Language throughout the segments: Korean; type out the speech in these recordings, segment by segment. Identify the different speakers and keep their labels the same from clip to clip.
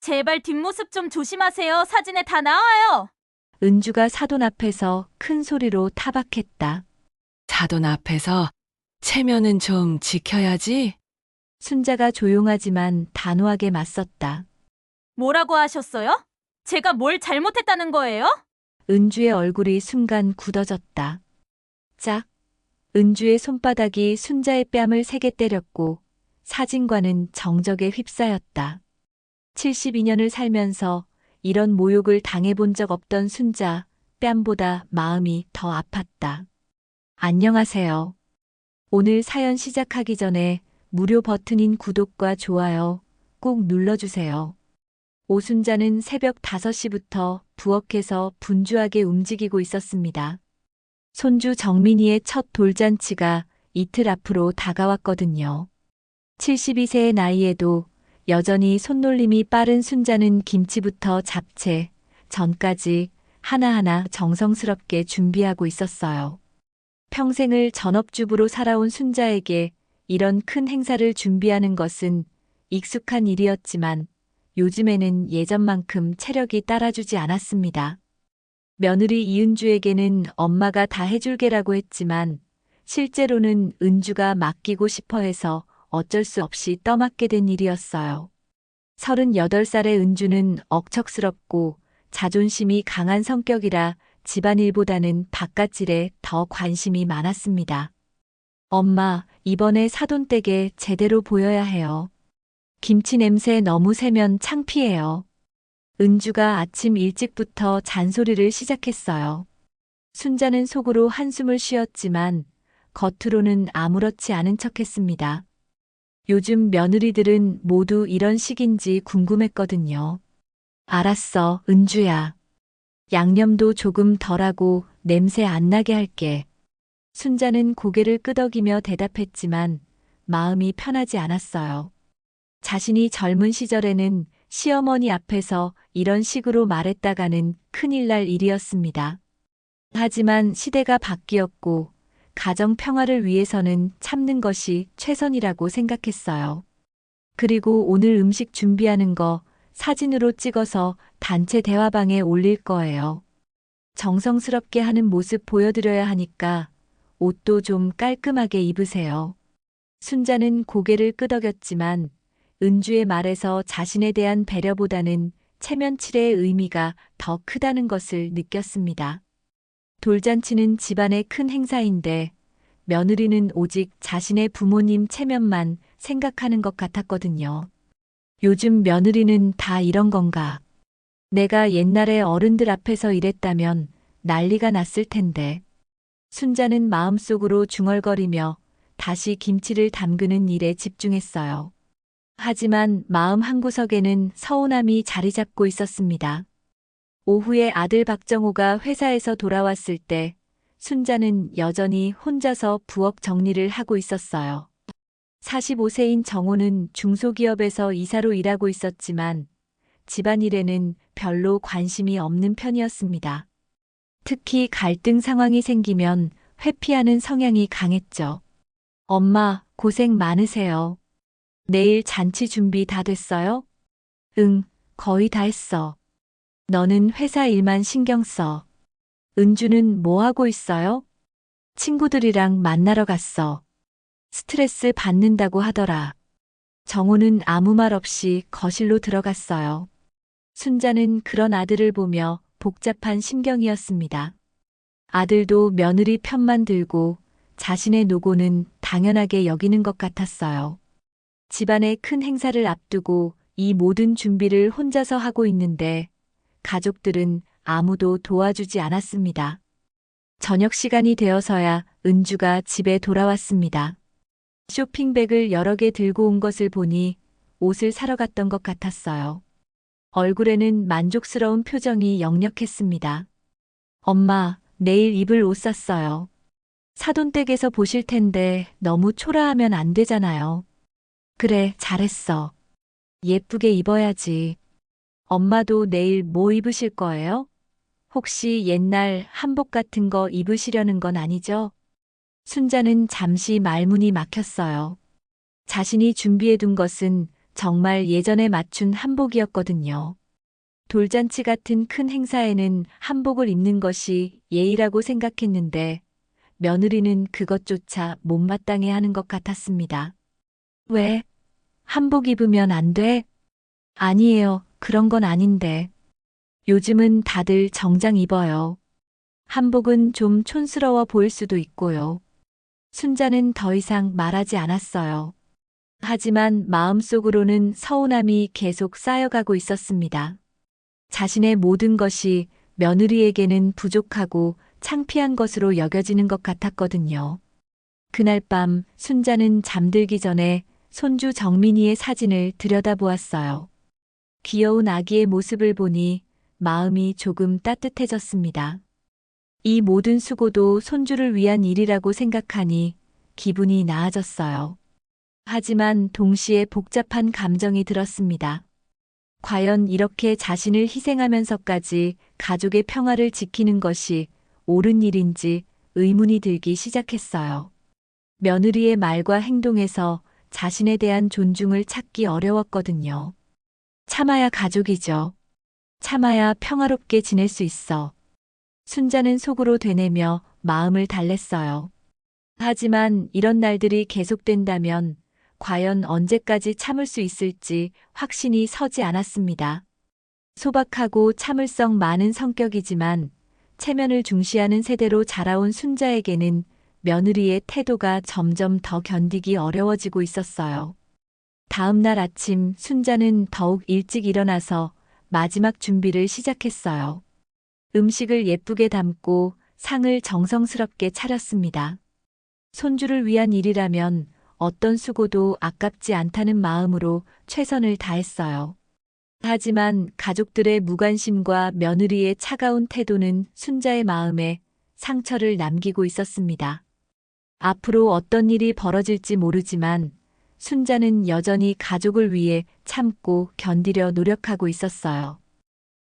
Speaker 1: 제발 뒷모습 좀 조심하세요. 사진에 다 나와요.
Speaker 2: 은주가 사돈 앞에서 큰 소리로 타박했다.
Speaker 3: 사돈 앞에서 체면은 좀 지켜야지.
Speaker 2: 순자가 조용하지만 단호하게 맞섰다.
Speaker 1: 뭐라고 하셨어요? 제가 뭘 잘못했다는 거예요?
Speaker 2: 은주의 얼굴이 순간 굳어졌다. 짝! 은주의 손바닥이 순자의 뺨을 세게 때렸고 사진과는 정적에 휩싸였다. 72년을 살면서 이런 모욕을 당해본 적 없던 순자, 뺨보다 마음이 더 아팠다. 안녕하세요. 오늘 사연 시작하기 전에 무료 버튼인 구독과 좋아요 꼭 눌러주세요. 오순자는 새벽 5시부터 부엌에서 분주하게 움직이고 있었습니다. 손주 정민이의 첫 돌잔치가 이틀 앞으로 다가왔거든요. 72세의 나이에도 여전히 손놀림이 빠른 순자는 김치부터 잡채, 전까지 하나하나 정성스럽게 준비하고 있었어요. 평생을 전업주부로 살아온 순자에게 이런 큰 행사를 준비하는 것은 익숙한 일이었지만 요즘에는 예전만큼 체력이 따라주지 않았습니다. 며느리 이은주에게는 엄마가 다 해줄게라고 했지만 실제로는 은주가 맡기고 싶어 해서 어쩔 수 없이 떠맡게 된 일이었어요. 38살의 은주는 억척스럽고 자존심이 강한 성격이라 집안일보다는 바깥일에 더 관심이 많았습니다. 엄마, 이번에 사돈댁에 제대로 보여야 해요. 김치 냄새 너무 새면 창피해요. 은주가 아침 일찍부터 잔소리를 시작했어요. 순자는 속으로 한숨을 쉬었지만 겉으로는 아무렇지 않은 척했습니다. 요즘 며느리들은 모두 이런 식인지 궁금했거든요. 알았어, 은주야. 양념도 조금 덜하고 냄새 안 나게 할게. 순자는 고개를 끄덕이며 대답했지만 마음이 편하지 않았어요. 자신이 젊은 시절에는 시어머니 앞에서 이런 식으로 말했다가는 큰일 날 일이었습니다. 하지만 시대가 바뀌었고 가정 평화를 위해서는 참는 것이 최선이라고 생각했어요. 그리고 오늘 음식 준비하는 거 사진으로 찍어서 단체 대화방에 올릴 거예요. 정성스럽게 하는 모습 보여드려야 하니까 옷도 좀 깔끔하게 입으세요. 순자는 고개를 끄덕였지만 은주의 말에서 자신에 대한 배려보다는 체면칠의 의미가 더 크다는 것을 느꼈습니다. 돌잔치는 집안의 큰 행사인데 며느리는 오직 자신의 부모님 체면만 생각하는 것 같았거든요. 요즘 며느리는 다 이런 건가? 내가 옛날에 어른들 앞에서 이랬다면 난리가 났을 텐데. 순자는 마음속으로 중얼거리며 다시 김치를 담그는 일에 집중했어요. 하지만 마음 한구석에는 서운함이 자리 잡고 있었습니다. 오후에 아들 박정호가 회사에서 돌아왔을 때 순자는 여전히 혼자서 부엌 정리를 하고 있었어요. 45세인 정호는 중소기업에서 이사로 일하고 있었지만 집안일에는 별로 관심이 없는 편이었습니다. 특히 갈등 상황이 생기면 회피하는 성향이 강했죠. 엄마, 고생 많으세요. 내일 잔치 준비 다 됐어요? 응, 거의 다 했어. 너는 회사 일만 신경 써. 은주는 뭐 하고 있어요? 친구들이랑 만나러 갔어. 스트레스 받는다고 하더라. 정호는 아무 말 없이 거실로 들어갔어요. 순자는 그런 아들을 보며 복잡한 심경이었습니다. 아들도 며느리 편만 들고 자신의 노고는 당연하게 여기는 것 같았어요. 집안의 큰 행사를 앞두고 이 모든 준비를 혼자서 하고 있는데 가족들은 아무도 도와주지 않았습니다. 저녁 시간이 되어서야 은주가 집에 돌아왔습니다. 쇼핑백을 여러 개 들고 온 것을 보니 옷을 사러 갔던 것 같았어요. 얼굴에는 만족스러운 표정이 역력했습니다. 엄마, 내일 입을 옷 샀어요. 사돈댁에서 보실 텐데 너무 초라하면 안 되잖아요. 그래, 잘했어. 예쁘게 입어야지. 엄마도 내일 뭐 입으실 거예요? 혹시 옛날 한복 같은 거 입으시려는 건 아니죠? 순자는 잠시 말문이 막혔어요. 자신이 준비해둔 것은 정말 예전에 맞춘 한복이었거든요. 돌잔치 같은 큰 행사에는 한복을 입는 것이 예의라고 생각했는데 며느리는 그것조차 못마땅해 하는 것 같았습니다. 왜? 한복 입으면 안 돼? 아니에요. 그런 건 아닌데. 요즘은 다들 정장 입어요. 한복은 좀 촌스러워 보일 수도 있고요. 순자는 더 이상 말하지 않았어요. 하지만 마음속으로는 서운함이 계속 쌓여가고 있었습니다. 자신의 모든 것이 며느리에게는 부족하고 창피한 것으로 여겨지는 것 같았거든요. 그날 밤 순자는 잠들기 전에 손주 정민이의 사진을 들여다보았어요. 귀여운 아기의 모습을 보니 마음이 조금 따뜻해졌습니다. 이 모든 수고도 손주를 위한 일이라고 생각하니 기분이 나아졌어요. 하지만 동시에 복잡한 감정이 들었습니다. 과연 이렇게 자신을 희생하면서까지 가족의 평화를 지키는 것이 옳은 일인지 의문이 들기 시작했어요. 며느리의 말과 행동에서 자신에 대한 존중을 찾기 어려웠거든요. 참아야 가족이죠. 참아야 평화롭게 지낼 수 있어. 순자는 속으로 되뇌며 마음을 달랬어요. 하지만 이런 날들이 계속된다면 과연 언제까지 참을 수 있을지 확신이 서지 않았습니다. 소박하고 참을성 많은 성격이지만 체면을 중시하는 세대로 자라온 순자에게는 며느리의 태도가 점점 더 견디기 어려워지고 있었어요. 다음 날 아침 순자는 더욱 일찍 일어나서 마지막 준비를 시작했어요. 음식을 예쁘게 담고 상을 정성스럽게 차렸습니다. 손주를 위한 일이라면 어떤 수고도 아깝지 않다는 마음으로 최선을 다했어요. 하지만 가족들의 무관심과 며느리의 차가운 태도는 순자의 마음에 상처를 남기고 있었습니다. 앞으로 어떤 일이 벌어질지 모르지만 순자는 여전히 가족을 위해 참고 견디려 노력하고 있었어요.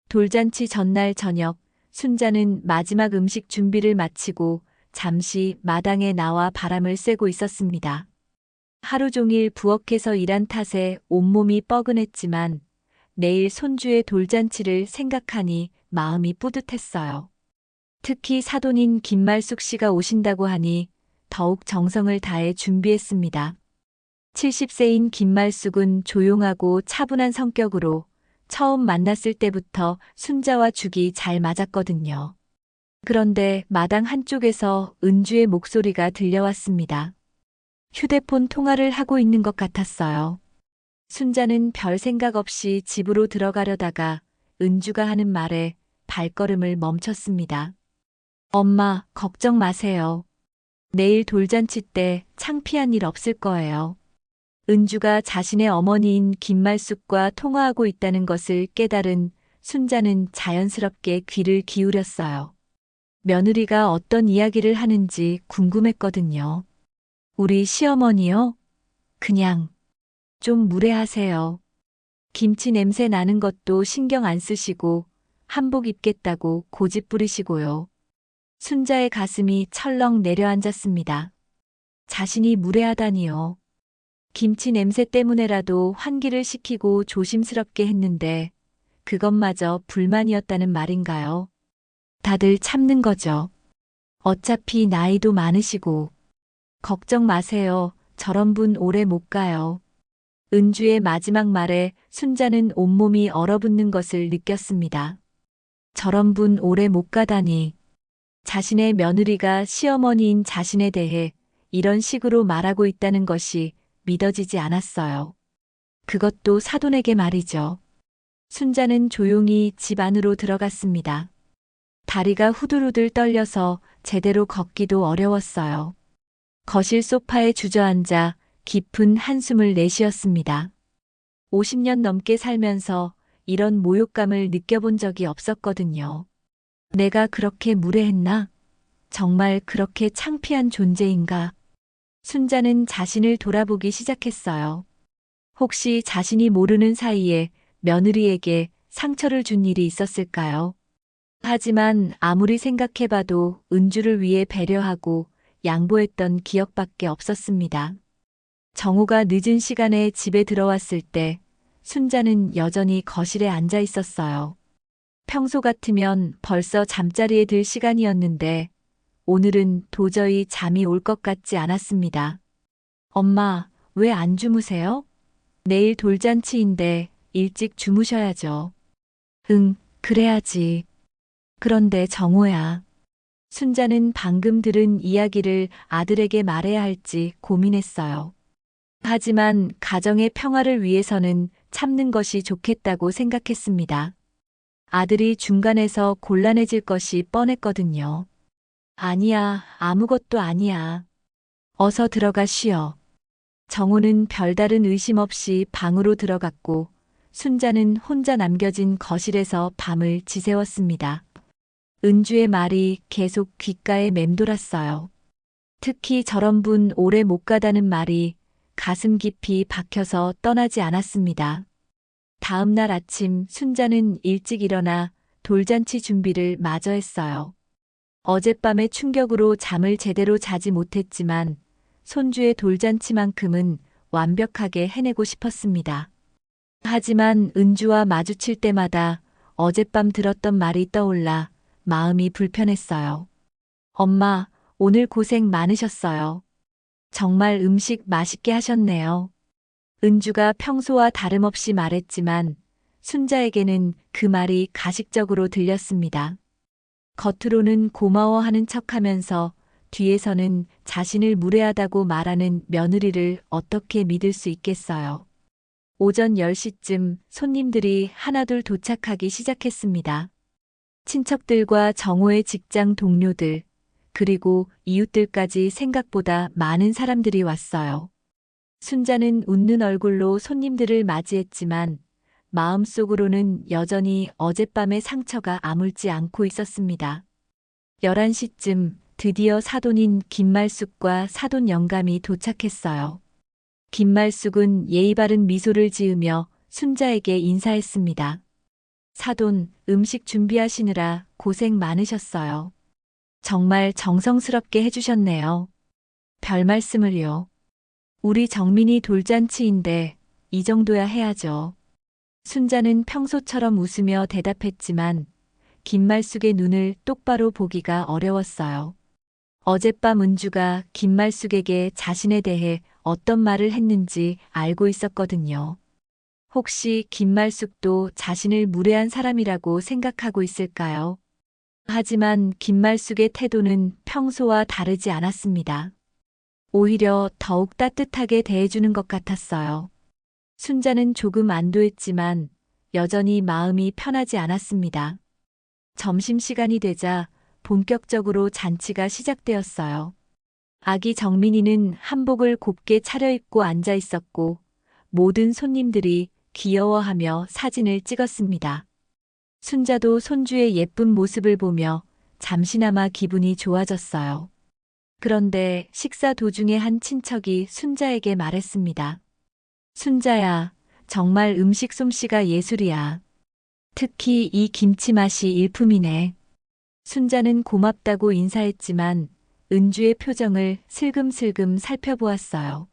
Speaker 2: 돌잔치 전날 저녁, 순자는 마지막 음식 준비를 마치고 잠시 마당에 나와 바람을 쐬고 있었습니다. 하루 종일 부엌에서 일한 탓에 온몸이 뻐근했지만 내일 손주의 돌잔치를 생각하니 마음이 뿌듯했어요. 특히 사돈인 김말숙 씨가 오신다고 하니 더욱 정성을 다해 준비했습니다. 70세인 김말숙은 조용하고 차분한 성격으로 처음 만났을 때부터 순자와 죽이 잘 맞았거든요. 그런데 마당 한쪽에서 은주의 목소리가 들려왔습니다. 휴대폰 통화를 하고 있는 것 같았어요. 순자는 별 생각 없이 집으로 들어가려다가 은주가 하는 말에 발걸음을 멈췄습니다. 엄마, 걱정 마세요. 내일 돌잔치 때 창피한 일 없을 거예요. 은주가 자신의 어머니인 김말숙과 통화하고 있다는 것을 깨달은 순자는 자연스럽게 귀를 기울였어요. 며느리가 어떤 이야기를 하는지 궁금했거든요. 우리 시어머니요? 그냥 좀 무례하세요. 김치 냄새 나는 것도 신경 안 쓰시고 한복 입겠다고 고집 부리시고요. 순자의 가슴이 철렁 내려앉았습니다. 자신이 무례하다니요. 김치 냄새 때문에라도 환기를 시키고 조심스럽게 했는데 그것마저 불만이었다는 말인가요? 다들 참는 거죠. 어차피 나이도 많으시고. 걱정 마세요. 저런 분 오래 못 가요. 은주의 마지막 말에 순자는 온몸이 얼어붙는 것을 느꼈습니다. 저런 분 오래 못 가다니. 자신의 며느리가 시어머니인 자신에 대해 이런 식으로 말하고 있다는 것이 믿어지지 않았어요. 그것도 사돈에게 말이죠. 순자는 조용히 집 안으로 들어갔습니다. 다리가 후들후들 떨려서 제대로 걷기도 어려웠어요. 거실 소파에 주저앉아 깊은 한숨을 내쉬었습니다. 50년 넘게 살면서 이런 모욕감을 느껴본 적이 없었거든요. 내가 그렇게 무례했나? 정말 그렇게 창피한 존재인가? 순자는 자신을 돌아보기 시작했어요. 혹시 자신이 모르는 사이에 며느리에게 상처를 준 일이 있었을까요? 하지만 아무리 생각해봐도 은주를 위해 배려하고 양보했던 기억밖에 없었습니다. 정우가 늦은 시간에 집에 들어왔을 때 순자는 여전히 거실에 앉아 있었어요. 평소 같으면 벌써 잠자리에 들 시간이었는데 오늘은 도저히 잠이 올 것 같지 않았습니다. 엄마, 왜 안 주무세요? 내일 돌잔치인데 일찍 주무셔야죠. 응, 그래야지. 그런데 정호야. 순자는 방금 들은 이야기를 아들에게 말해야 할지 고민했어요. 하지만 가정의 평화를 위해서는 참는 것이 좋겠다고 생각했습니다. 아들이 중간에서 곤란해질 것이 뻔했거든요. 아니야, 아무것도 아니야. 어서 들어가 쉬어. 정우는 별다른 의심 없이 방으로 들어갔고 순자는 혼자 남겨진 거실에서 밤을 지새웠습니다. 은주의 말이 계속 귓가에 맴돌았어요. 특히 저런 분 오래 못 가다는 말이 가슴 깊이 박혀서 떠나지 않았습니다. 다음 날 아침 순자는 일찍 일어나 돌잔치 준비를 마저 했어요. 어젯밤의 충격으로 잠을 제대로 자지 못했지만 손주의 돌잔치만큼은 완벽하게 해내고 싶었습니다. 하지만 은주와 마주칠 때마다 어젯밤 들었던 말이 떠올라 마음이 불편했어요. 엄마, 오늘 고생 많으셨어요. 정말 음식 맛있게 하셨네요. 은주가 평소와 다름없이 말했지만 순자에게는 그 말이 가식적으로 들렸습니다. 겉으로는 고마워하는 척하면서 뒤에서는 자신을 무례하다고 말하는 며느리를 어떻게 믿을 수 있겠어요. 오전 10시쯤 손님들이 하나둘 도착하기 시작했습니다. 친척들과 정호의 직장 동료들, 그리고 이웃들까지 생각보다 많은 사람들이 왔어요. 순자는 웃는 얼굴로 손님들을 맞이했지만 마음속으로는 여전히 어젯밤의 상처가 아물지 않고 있었습니다. 11시쯤 드디어 사돈인 김말숙과 사돈 영감이 도착했어요. 김말숙은 예의 바른 미소를 지으며 순자에게 인사했습니다. 사돈, 음식 준비하시느라 고생 많으셨어요. 정말 정성스럽게 해주셨네요. 별 말씀을요. 우리 정민이 돌잔치인데 이 정도야 해야죠. 순자는 평소처럼 웃으며 대답했지만 김말숙의 눈을 똑바로 보기가 어려웠어요. 어젯밤 은주가 김말숙에게 자신에 대해 어떤 말을 했는지 알고 있었거든요. 혹시 김말숙도 자신을 무례한 사람이라고 생각하고 있을까요? 하지만 김말숙의 태도는 평소와 다르지 않았습니다. 오히려 더욱 따뜻하게 대해주는 것 같았어요. 순자는 조금 안도했지만 여전히 마음이 편하지 않았습니다. 점심시간이 되자 본격적으로 잔치가 시작되었어요. 아기 정민이는 한복을 곱게 차려입고 앉아 있었고 모든 손님들이 귀여워하며 사진을 찍었습니다. 순자도 손주의 예쁜 모습을 보며 잠시나마 기분이 좋아졌어요. 그런데 식사 도중에 한 친척이 순자에게 말했습니다. 순자야, 정말 음식 솜씨가 예술이야. 특히 이 김치 맛이 일품이네. 순자는 고맙다고 인사했지만 은주의 표정을 슬금슬금 살펴보았어요.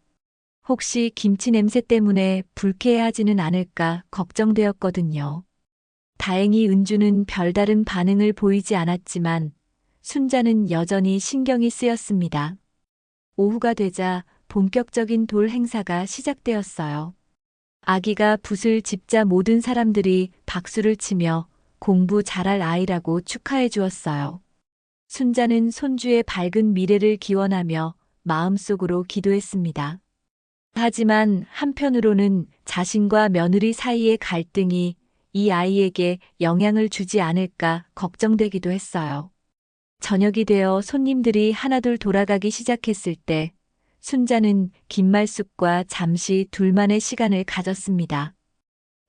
Speaker 2: 혹시 김치 냄새 때문에 불쾌해하지는 않을까 걱정되었거든요. 다행히 은주는 별다른 반응을 보이지 않았지만 순자는 여전히 신경이 쓰였습니다. 오후가 되자 본격적인 돌 행사가 시작되었어요. 아기가 붓을 집자 모든 사람들이 박수를 치며 공부 잘할 아이라고 축하해 주었어요. 순자는 손주의 밝은 미래를 기원하며 마음속으로 기도했습니다. 하지만 한편으로는 자신과 며느리 사이의 갈등이 이 아이에게 영향을 주지 않을까 걱정되기도 했어요. 저녁이 되어 손님들이 하나둘 돌아가기 시작했을 때 순자는 김말숙과 잠시 둘만의 시간을 가졌습니다.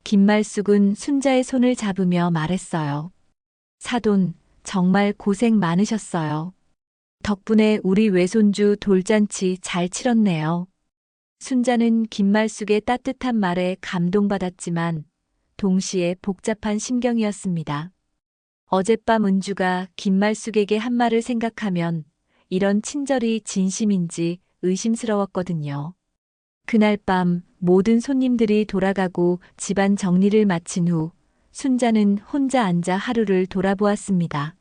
Speaker 2: 김말숙은 순자의 손을 잡으며 말했어요. 사돈, 정말 고생 많으셨어요. 덕분에 우리 외손주 돌잔치 잘 치렀네요. 순자는 김말숙의 따뜻한 말에 감동받았지만 동시에 복잡한 심경이었습니다. 어젯밤 은주가 김말숙에게 한 말을 생각하면 이런 친절이 진심인지 의심스러웠거든요. 그날 밤 모든 손님들이 돌아가고 집안 정리를 마친 후 순자는 혼자 앉아 하루를 돌아보았습니다.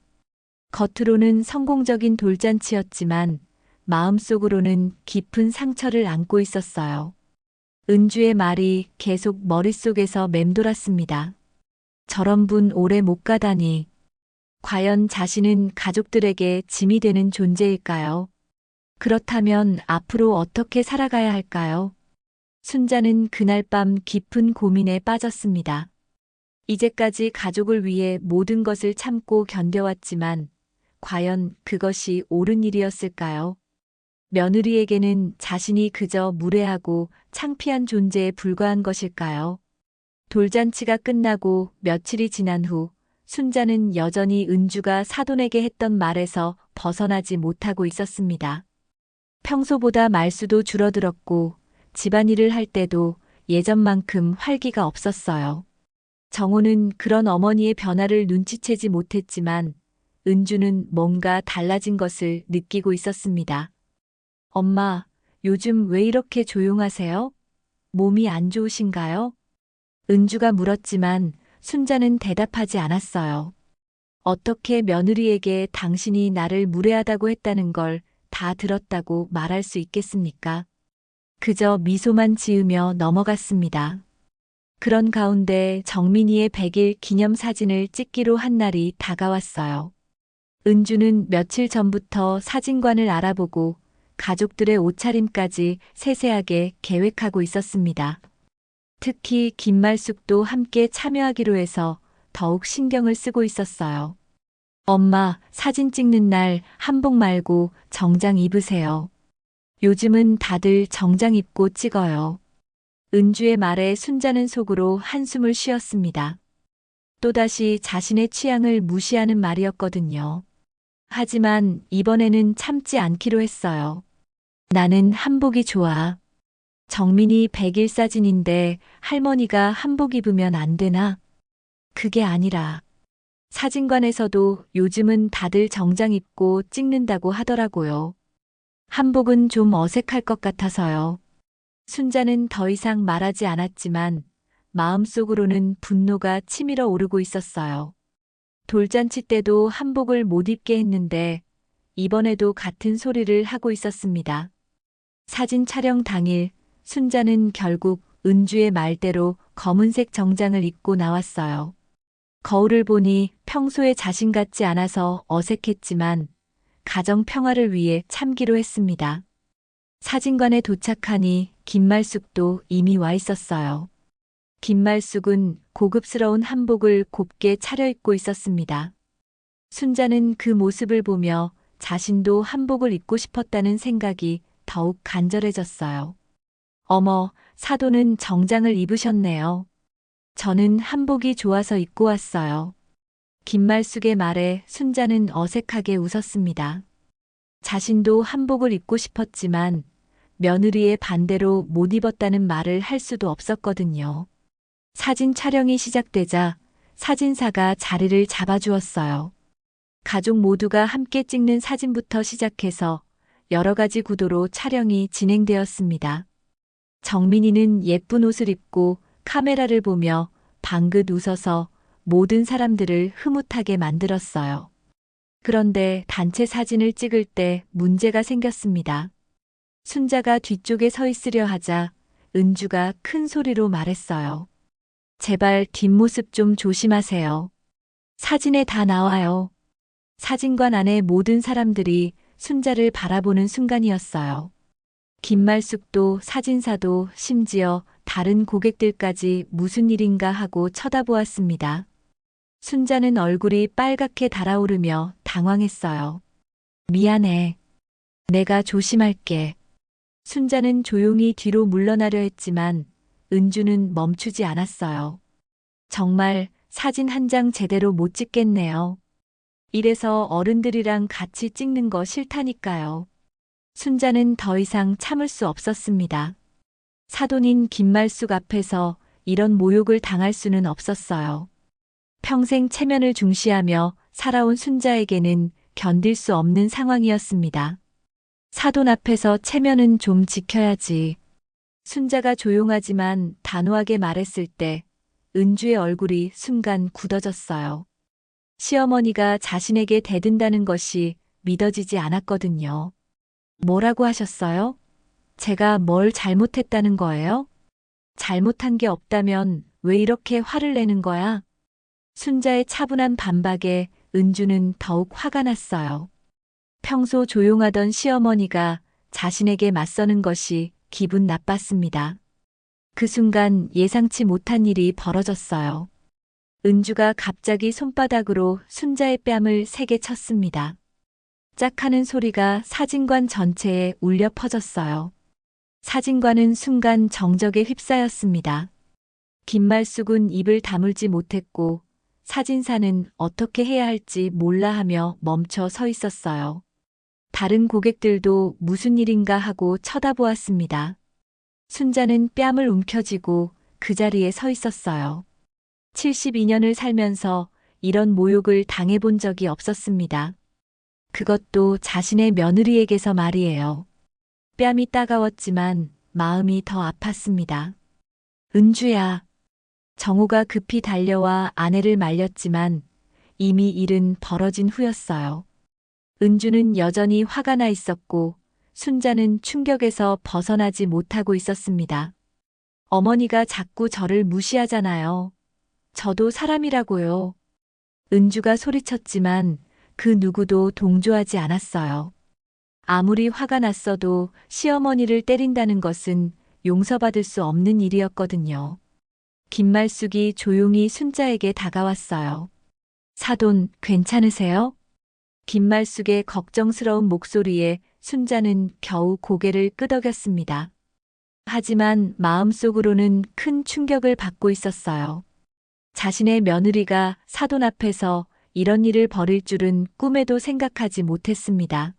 Speaker 2: 겉으로는 성공적인 돌잔치였지만 마음속으로는 깊은 상처를 안고 있었어요. 은주의 말이 계속 머릿속에서 맴돌았습니다. 저런 분 오래 못 가다니. 과연 자신은 가족들에게 짐이 되는 존재일까요? 그렇다면 앞으로 어떻게 살아가야 할까요? 순자는 그날 밤 깊은 고민에 빠졌습니다. 이제까지 가족을 위해 모든 것을 참고 견뎌왔지만 과연 그것이 옳은 일이었을까요? 며느리에게는 자신이 그저 무례하고 창피한 존재에 불과한 것일까요? 돌잔치가 끝나고 며칠이 지난 후 순자는 여전히 은주가 사돈에게 했던 말에서 벗어나지 못하고 있었습니다. 평소보다 말수도 줄어들었고 집안일을 할 때도 예전만큼 활기가 없었어요. 정호는 그런 어머니의 변화를 눈치채지 못했지만 은주는 뭔가 달라진 것을 느끼고 있었습니다. 엄마, 요즘 왜 이렇게 조용하세요? 몸이 안 좋으신가요? 은주가 물었지만 순자는 대답하지 않았어요. 어떻게 며느리에게 당신이 나를 무례하다고 했다는 걸 다 들었다고 말할 수 있겠습니까? 그저 미소만 지으며 넘어갔습니다. 그런 가운데 정민이의 100일 기념 사진을 찍기로 한 날이 다가왔어요. 은주는 며칠 전부터 사진관을 알아보고 가족들의 옷차림까지 세세하게 계획하고 있었습니다. 특히 김말숙도 함께 참여하기로 해서 더욱 신경을 쓰고 있었어요. 엄마, 사진 찍는 날 한복 말고 정장 입으세요. 요즘은 다들 정장 입고 찍어요. 은주의 말에 순자는 속으로 한숨을 쉬었습니다. 또다시 자신의 취향을 무시하는 말이었거든요. 하지만 이번에는 참지 않기로 했어요. 나는 한복이 좋아. 정민이 100일 사진인데 할머니가 한복 입으면 안 되나? 그게 아니라 사진관에서도 요즘은 다들 정장 입고 찍는다고 하더라고요. 한복은 좀 어색할 것 같아서요. 순자는 더 이상 말하지 않았지만 마음속으로는 분노가 치밀어 오르고 있었어요. 돌잔치 때도 한복을 못 입게 했는데 이번에도 같은 소리를 하고 있었습니다. 사진 촬영 당일 순자는 결국 은주의 말대로 검은색 정장을 입고 나왔어요. 거울을 보니 평소에 자신 같지 않아서 어색했지만 가정 평화를 위해 참기로 했습니다. 사진관에 도착하니 김말숙도 이미 와 있었어요. 김말숙은 고급스러운 한복을 곱게 차려입고 있었습니다. 순자는 그 모습을 보며 자신도 한복을 입고 싶었다는 생각이 더욱 간절해졌어요. 어머, 사돈은 정장을 입으셨네요. 저는 한복이 좋아서 입고 왔어요. 김말숙의 말에 순자는 어색하게 웃었습니다. 자신도 한복을 입고 싶었지만 며느리의 반대로 못 입었다는 말을 할 수도 없었거든요. 사진 촬영이 시작되자 사진사가 자리를 잡아주었어요. 가족 모두가 함께 찍는 사진부터 시작해서 여러 가지 구도로 촬영이 진행되었습니다. 정민이는 예쁜 옷을 입고 카메라를 보며 방긋 웃어서 모든 사람들을 흐뭇하게 만들었어요. 그런데 단체 사진을 찍을 때 문제가 생겼습니다. 순자가 뒤쪽에 서 있으려 하자 은주가 큰 소리로 말했어요. 제발 뒷모습 좀 조심하세요. 사진에 다 나와요. 사진관 안의 모든 사람들이 순자를 바라보는 순간이었어요. 김말숙도 사진사도 심지어 다른 고객들까지 무슨 일인가 하고 쳐다보았습니다. 순자는 얼굴이 빨갛게 달아오르며 당황했어요. 미안해. 내가 조심할게. 순자는 조용히 뒤로 물러나려 했지만 은주는 멈추지 않았어요. 정말 사진 한 장 제대로 못 찍겠네요. 이래서 어른들이랑 같이 찍는 거 싫다니까요. 순자는 더 이상 참을 수 없었습니다. 사돈인 김말숙 앞에서 이런 모욕을 당할 수는 없었어요. 평생 체면을 중시하며 살아온 순자에게는 견딜 수 없는 상황이었습니다. 사돈 앞에서 체면은 좀 지켜야지. 순자가 조용하지만 단호하게 말했을 때 은주의 얼굴이 순간 굳어졌어요. 시어머니가 자신에게 대든다는 것이 믿어지지 않았거든요. 뭐라고 하셨어요? 제가 뭘 잘못했다는 거예요? 잘못한 게 없다면 왜 이렇게 화를 내는 거야? 순자의 차분한 반박에 은주는 더욱 화가 났어요. 평소 조용하던 시어머니가 자신에게 맞서는 것이 기분 나빴습니다. 그 순간 예상치 못한 일이 벌어졌어요. 은주가 갑자기 손바닥으로 순자의 뺨을 세게 쳤습니다. 짝 하는 소리가 사진관 전체에 울려 퍼졌어요. 사진관은 순간 정적에 휩싸였습니다. 김말숙은 입을 다물지 못했고 사진사는 어떻게 해야 할지 몰라 하며 멈춰 서 있었어요. 다른 고객들도 무슨 일인가 하고 쳐다보았습니다. 순자는 뺨을 움켜쥐고 그 자리에 서 있었어요. 72년을 살면서 이런 모욕을 당해본 적이 없었습니다. 그것도 자신의 며느리에게서 말이에요. 뺨이 따가웠지만 마음이 더 아팠습니다. 은주야. 정호가 급히 달려와 아내를 말렸지만 이미 일은 벌어진 후였어요. 은주는 여전히 화가 나 있었고 순자는 충격에서 벗어나지 못하고 있었습니다. 어머니가 자꾸 저를 무시하잖아요. 저도 사람이라고요. 은주가 소리쳤지만 그 누구도 동조하지 않았어요. 아무리 화가 났어도 시어머니를 때린다는 것은 용서받을 수 없는 일이었거든요. 김말숙이 조용히 순자에게 다가왔어요. 사돈, 괜찮으세요? 김말숙의 걱정스러운 목소리에 순자는 겨우 고개를 끄덕였습니다. 하지만 마음속으로는 큰 충격을 받고 있었어요. 자신의 며느리가 사돈 앞에서 이런 일을 벌일 줄은 꿈에도 생각하지 못했습니다.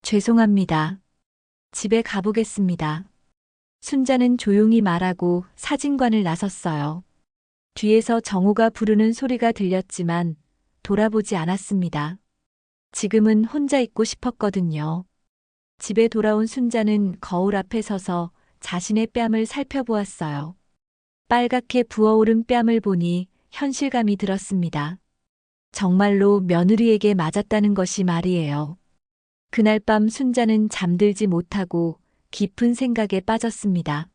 Speaker 2: 죄송합니다. 집에 가보겠습니다. 순자는 조용히 말하고 사진관을 나섰어요. 뒤에서 정호가 부르는 소리가 들렸지만 돌아보지 않았습니다. 지금은 혼자 있고 싶었거든요. 집에 돌아온 순자는 거울 앞에 서서 자신의 뺨을 살펴보았어요. 빨갛게 부어오른 뺨을 보니 현실감이 들었습니다. 정말로 며느리에게 맞았다는 것이 말이에요. 그날 밤 순자는 잠들지 못하고 깊은 생각에 빠졌습니다.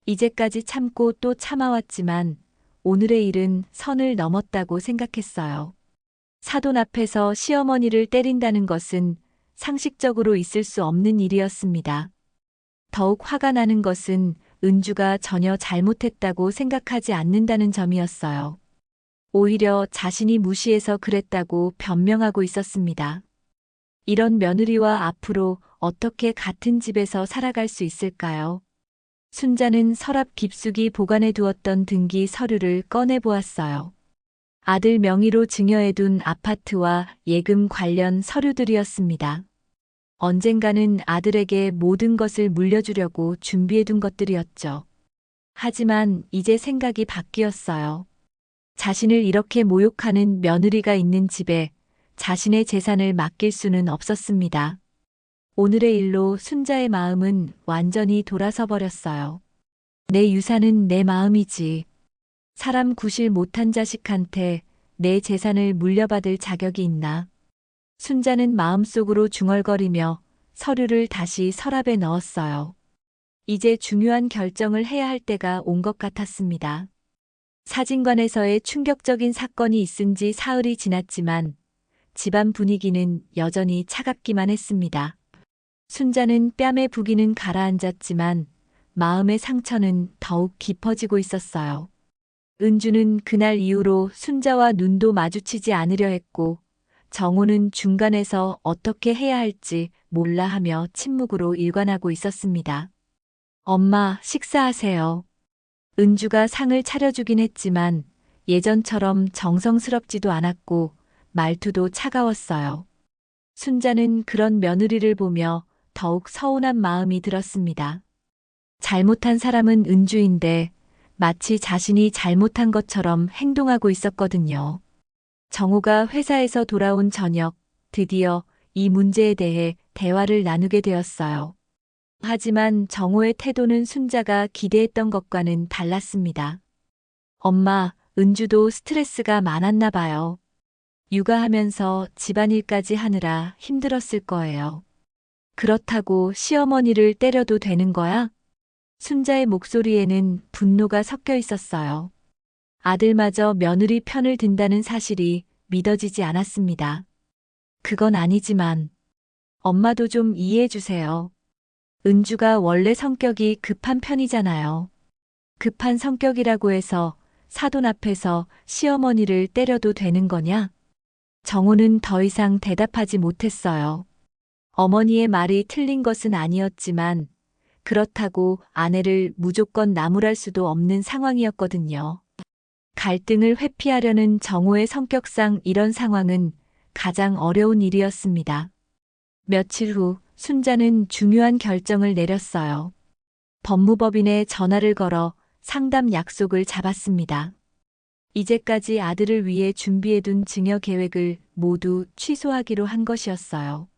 Speaker 2: 이제까지 참고 또 참아왔지만 오늘의 일은 선을 넘었다고 생각했어요. 사돈 앞에서 시어머니를 때린다는 것은 상식적으로 있을 수 없는 일이었습니다. 더욱 화가 나는 것은 은주가 전혀 잘못했다고 생각하지 않는다는 점이었어요. 오히려 자신이 무시해서 그랬다고 변명하고 있었습니다. 이런 며느리와 앞으로 어떻게 같은 집에서 살아갈 수 있을까요? 순자는 서랍 깊숙이 보관해 두었던 등기 서류를 꺼내 보았어요. 아들 명의로 증여해둔 아파트와 예금 관련 서류들이었습니다. 언젠가는 아들에게 모든 것을 물려주려고 준비해둔 것들이었죠. 하지만 이제 생각이 바뀌었어요. 자신을 이렇게 모욕하는 며느리가 있는 집에 자신의 재산을 맡길 수는 없었습니다. 오늘의 일로 순자의 마음은 완전히 돌아서 버렸어요. 내 유산은 내 마음이지. 사람 구실 못한 자식한테 내 재산을 물려받을 자격이 있나. 순자는 마음속으로 중얼거리며 서류를 다시 서랍에 넣었어요. 이제 중요한 결정을 해야 할 때가 온 것 같았습니다. 사진관에서의 충격적인 사건이 있은 지 사흘이 지났지만 집안 분위기는 여전히 차갑기만 했습니다. 순자는 뺨의 부기는 가라앉았지만 마음의 상처는 더욱 깊어지고 있었어요. 은주는 그날 이후로 순자와 눈도 마주치지 않으려 했고 정호는 중간에서 어떻게 해야 할지 몰라 하며 침묵으로 일관하고 있었습니다. 엄마, 식사하세요. 은주가 상을 차려주긴 했지만 예전처럼 정성스럽지도 않았고 말투도 차가웠어요. 순자는 그런 며느리를 보며 더욱 서운한 마음이 들었습니다. 잘못한 사람은 은주인데 마치 자신이 잘못한 것처럼 행동하고 있었거든요. 정호가 회사에서 돌아온 저녁, 드디어 이 문제에 대해 대화를 나누게 되었어요. 하지만 정호의 태도는 순자가 기대했던 것과는 달랐습니다. 엄마, 은주도 스트레스가 많았나 봐요. 육아하면서 집안일까지 하느라 힘들었을 거예요. 그렇다고 시어머니를 때려도 되는 거야? 순자의 목소리에는 분노가 섞여 있었어요. 아들마저 며느리 편을 든다는 사실이 믿어지지 않았습니다. 그건 아니지만 엄마도 좀 이해해 주세요. 은주가 원래 성격이 급한 편이잖아요. 급한 성격이라고 해서 사돈 앞에서 시어머니를 때려도 되는 거냐? 정호는 더 이상 대답하지 못했어요. 어머니의 말이 틀린 것은 아니었지만 그렇다고 아내를 무조건 나무랄 수도 없는 상황이었거든요. 갈등을 회피하려는 정호의 성격상 이런 상황은 가장 어려운 일이었습니다. 며칠 후 순자는 중요한 결정을 내렸어요. 법무법인에 전화를 걸어 상담 약속을 잡았습니다. 이제까지 아들을 위해 준비해둔 증여 계획을 모두 취소하기로 한 것이었어요.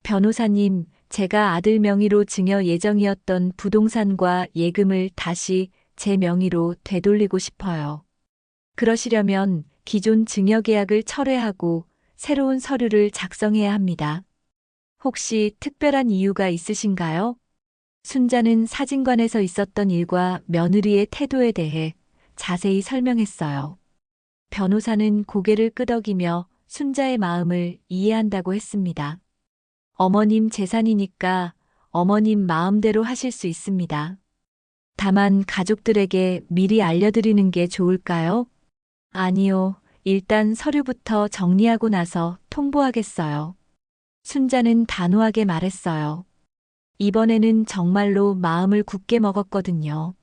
Speaker 2: 변호사님, 제가 아들 명의로 증여 예정이었던 부동산과 예금을 다시 제 명의로 되돌리고 싶어요. 그러시려면 기존 증여 계약을 철회하고 새로운 서류를 작성해야 합니다. 혹시 특별한 이유가 있으신가요? 순자는 사진관에서 있었던 일과 며느리의 태도에 대해 자세히 설명했어요. 변호사는 고개를 끄덕이며 순자의 마음을 이해한다고 했습니다. 어머님 재산이니까 어머님 마음대로 하실 수 있습니다. 다만 가족들에게 미리 알려드리는 게 좋을까요? 아니요. 일단 서류부터 정리하고 나서 통보하겠어요. 순자는 단호하게 말했어요. 이번에는 정말로 마음을 굳게 먹었거든요.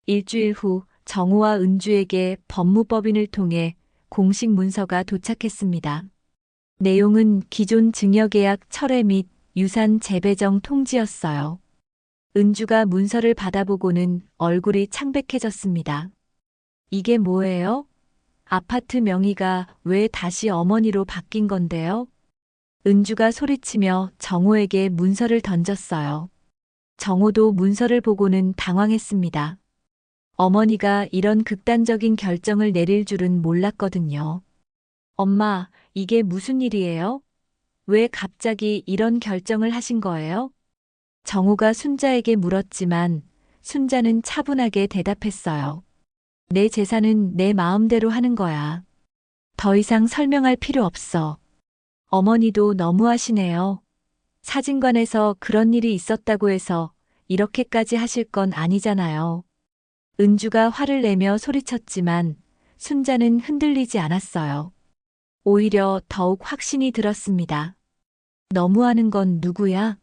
Speaker 2: 일주일 후 정호와 은주에게 법무법인을 통해 공식 문서가 도착했습니다. 내용은 기존 증여계약 철회 및 유산 재배정 통지였어요. 은주가 문서를 받아보고는 얼굴이 창백해졌습니다. 이게 뭐예요? 아파트 명의가 왜 다시 어머니로 바뀐 건데요? 은주가 소리치며 정호에게 문서를 던졌어요. 정호도 문서를 보고는 당황했습니다. 어머니가 이런 극단적인 결정을 내릴 줄은 몰랐거든요. 엄마, 이게 무슨 일이에요? 왜 갑자기 이런 결정을 하신 거예요? 정호가 순자에게 물었지만 순자는 차분하게 대답했어요. 내 재산은 내 마음대로 하는 거야. 더 이상 설명할 필요 없어. 어머니도 너무하시네요. 사진관에서 그런 일이 있었다고 해서 이렇게까지 하실 건 아니잖아요. 은주가 화를 내며 소리쳤지만 순자는 흔들리지 않았어요. 오히려 더욱 확신이 들었습니다. 너무하는 건 누구야?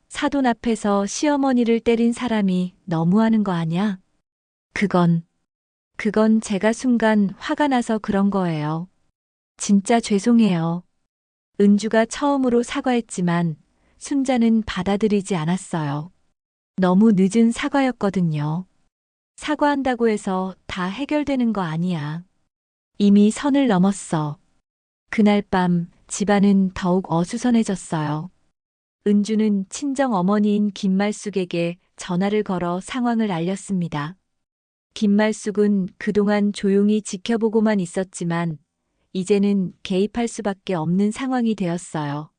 Speaker 2: 사돈 앞에서 시어머니를 때린 사람이 너무하는 거 아냐? 그건 제가 순간 화가 나서 그런 거예요. 진짜 죄송해요. 은주가 처음으로 사과했지만 순자는 받아들이지 않았어요. 너무 늦은 사과였거든요. 사과한다고 해서 다 해결되는 거 아니야. 이미 선을 넘었어. 그날 밤 집안은 더욱 어수선해졌어요. 은주는 친정 어머니인 김말숙에게 전화를 걸어 상황을 알렸습니다. 김말숙은 그동안 조용히 지켜보고만 있었지만 이제는 개입할 수밖에 없는 상황이 되었어요.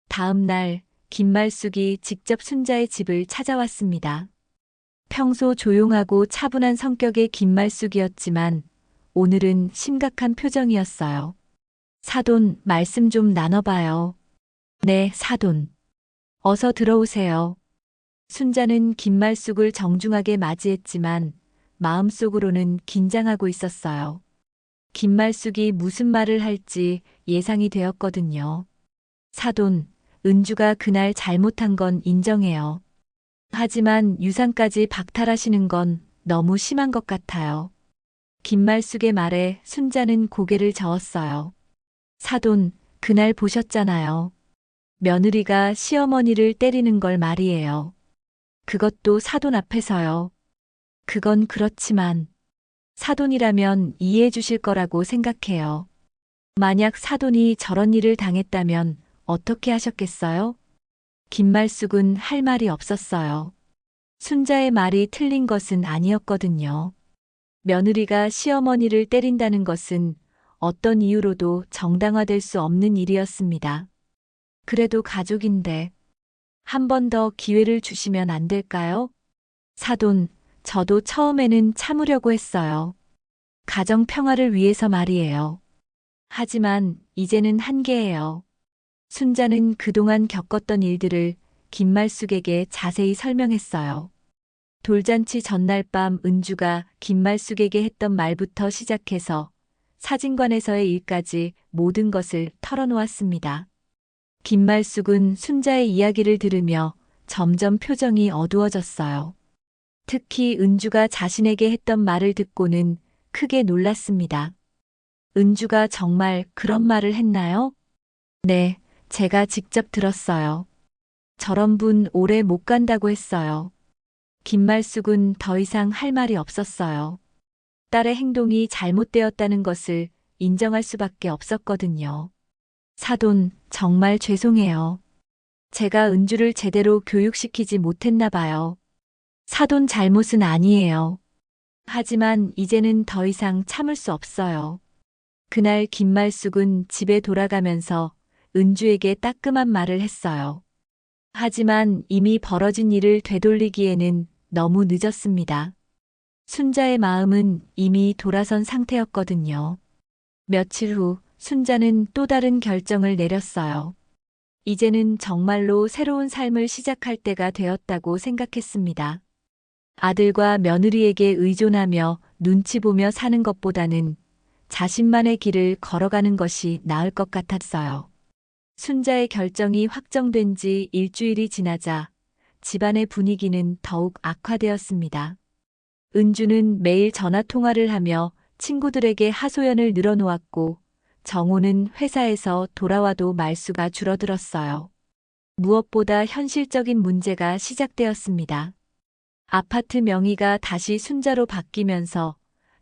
Speaker 2: 다음 날 김말숙이 직접 순자의 집을 찾아왔습니다. 평소 조용하고 차분한 성격의 김말숙이었지만 오늘은 심각한 표정이었어요. 사돈, 말씀 좀 나눠봐요. 네, 사돈. 어서 들어오세요. 순자는 김말숙을 정중하게 맞이했지만 마음속으로는 긴장하고 있었어요. 김말숙이 무슨 말을 할지 예상이 되었거든요. 사돈, 은주가 그날 잘못한 건 인정해요. 하지만 유산까지 박탈하시는 건 너무 심한 것 같아요. 김말숙의 말에 순자는 고개를 저었어요. 사돈, 그날 보셨잖아요. 며느리가 시어머니를 때리는 걸 말이에요. 그것도 사돈 앞에서요. 그건 그렇지만 사돈이라면 이해해 주실 거라고 생각해요. 만약 사돈이 저런 일을 당했다면 어떻게 하셨겠어요? 김말숙은 할 말이 없었어요. 순자의 말이 틀린 것은 아니었거든요. 며느리가 시어머니를 때린다는 것은 어떤 이유로도 정당화될 수 없는 일이었습니다. 그래도 가족인데 한 번 더 기회를 주시면 안 될까요? 사돈, 저도 처음에는 참으려고 했어요. 가정 평화를 위해서 말이에요. 하지만 이제는 한계예요. 순자는 그동안 겪었던 일들을 김말숙에게 자세히 설명했어요. 돌잔치 전날 밤 은주가 김말숙에게 했던 말부터 시작해서 사진관에서의 일까지 모든 것을 털어놓았습니다. 김말숙은 순자의 이야기를 들으며 점점 표정이 어두워졌어요. 특히 은주가 자신에게 했던 말을 듣고는 크게 놀랐습니다. 은주가 정말 그런 말을 했나요? 네, 제가 직접 들었어요. 저런 분 오래 못 간다고 했어요. 김말숙은 더 이상 할 말이 없었어요. 딸의 행동이 잘못되었다는 것을 인정할 수밖에 없었거든요. 사돈, 정말 죄송해요. 제가 은주를 제대로 교육시키지 못했나 봐요. 사돈 잘못은 아니에요. 하지만 이제는 더 이상 참을 수 없어요. 그날 김말숙은 집에 돌아가면서 은주에게 따끔한 말을 했어요. 하지만 이미 벌어진 일을 되돌리기에는 너무 늦었습니다. 순자의 마음은 이미 돌아선 상태였거든요. 며칠 후 순자는 또 다른 결정을 내렸어요. 이제는 정말로 새로운 삶을 시작할 때가 되었다고 생각했습니다. 아들과 며느리에게 의존하며 눈치 보며 사는 것보다는 자신만의 길을 걸어가는 것이 나을 것 같았어요. 순자의 결정이 확정된 지 일주일이 지나자 집안의 분위기는 더욱 악화되었습니다. 은주는 매일 전화 통화를 하며 친구들에게 하소연을 늘어놓았고 정호는 회사에서 돌아와도 말수가 줄어들었어요. 무엇보다 현실적인 문제가 시작되었습니다. 아파트 명의가 다시 순자로 바뀌면서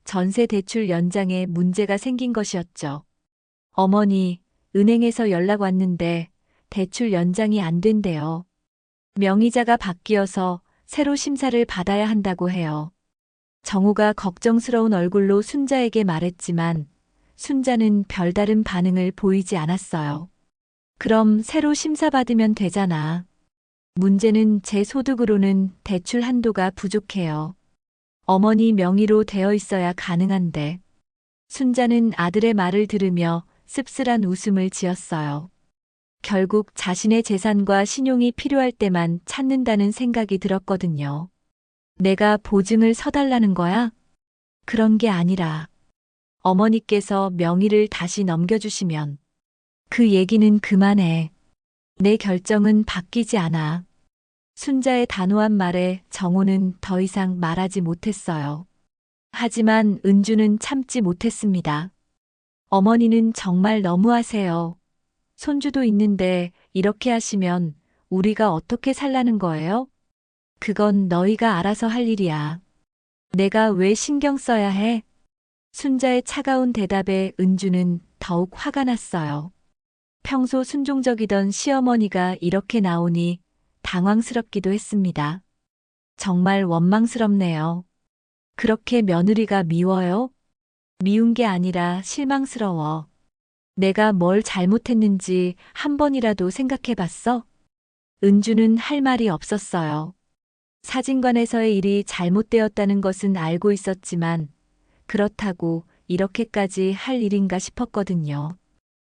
Speaker 2: 전세 대출 연장에 문제가 생긴 것이었죠. 어머니, 은행에서 연락 왔는데 대출 연장이 안 된대요. 명의자가 바뀌어서 새로 심사를 받아야 한다고 해요. 정우가 걱정스러운 얼굴로 순자에게 말했지만 순자는 별다른 반응을 보이지 않았어요. 그럼 새로 심사받으면 되잖아. 문제는 제 소득으로는 대출 한도가 부족해요. 어머니 명의로 되어 있어야 가능한데. 순자는 아들의 말을 들으며 씁쓸한 웃음을 지었어요. 결국 자신의 재산과 신용이 필요할 때만 찾는다는 생각이 들었거든요. 내가 보증을 서달라는 거야? 그런 게 아니라 어머니께서 명의를 다시 넘겨주시면 그 얘기는 그만해. 내 결정은 바뀌지 않아. 순자의 단호한 말에 정호는 더 이상 말하지 못했어요. 하지만 은주는 참지 못했습니다. 어머니는 정말 너무하세요. 손주도 있는데 이렇게 하시면 우리가 어떻게 살라는 거예요? 그건 너희가 알아서 할 일이야. 내가 왜 신경 써야 해? 순자의 차가운 대답에 은주는 더욱 화가 났어요. 평소 순종적이던 시어머니가 이렇게 나오니 당황스럽기도 했습니다. 정말 원망스럽네요. 그렇게 며느리가 미워요? 미운 게 아니라 실망스러워. 내가 뭘 잘못했는지 한 번이라도 생각해 봤어? 은주는 할 말이 없었어요. 사진관에서의 일이 잘못되었다는 것은 알고 있었지만 그렇다고 이렇게까지 할 일인가 싶었거든요.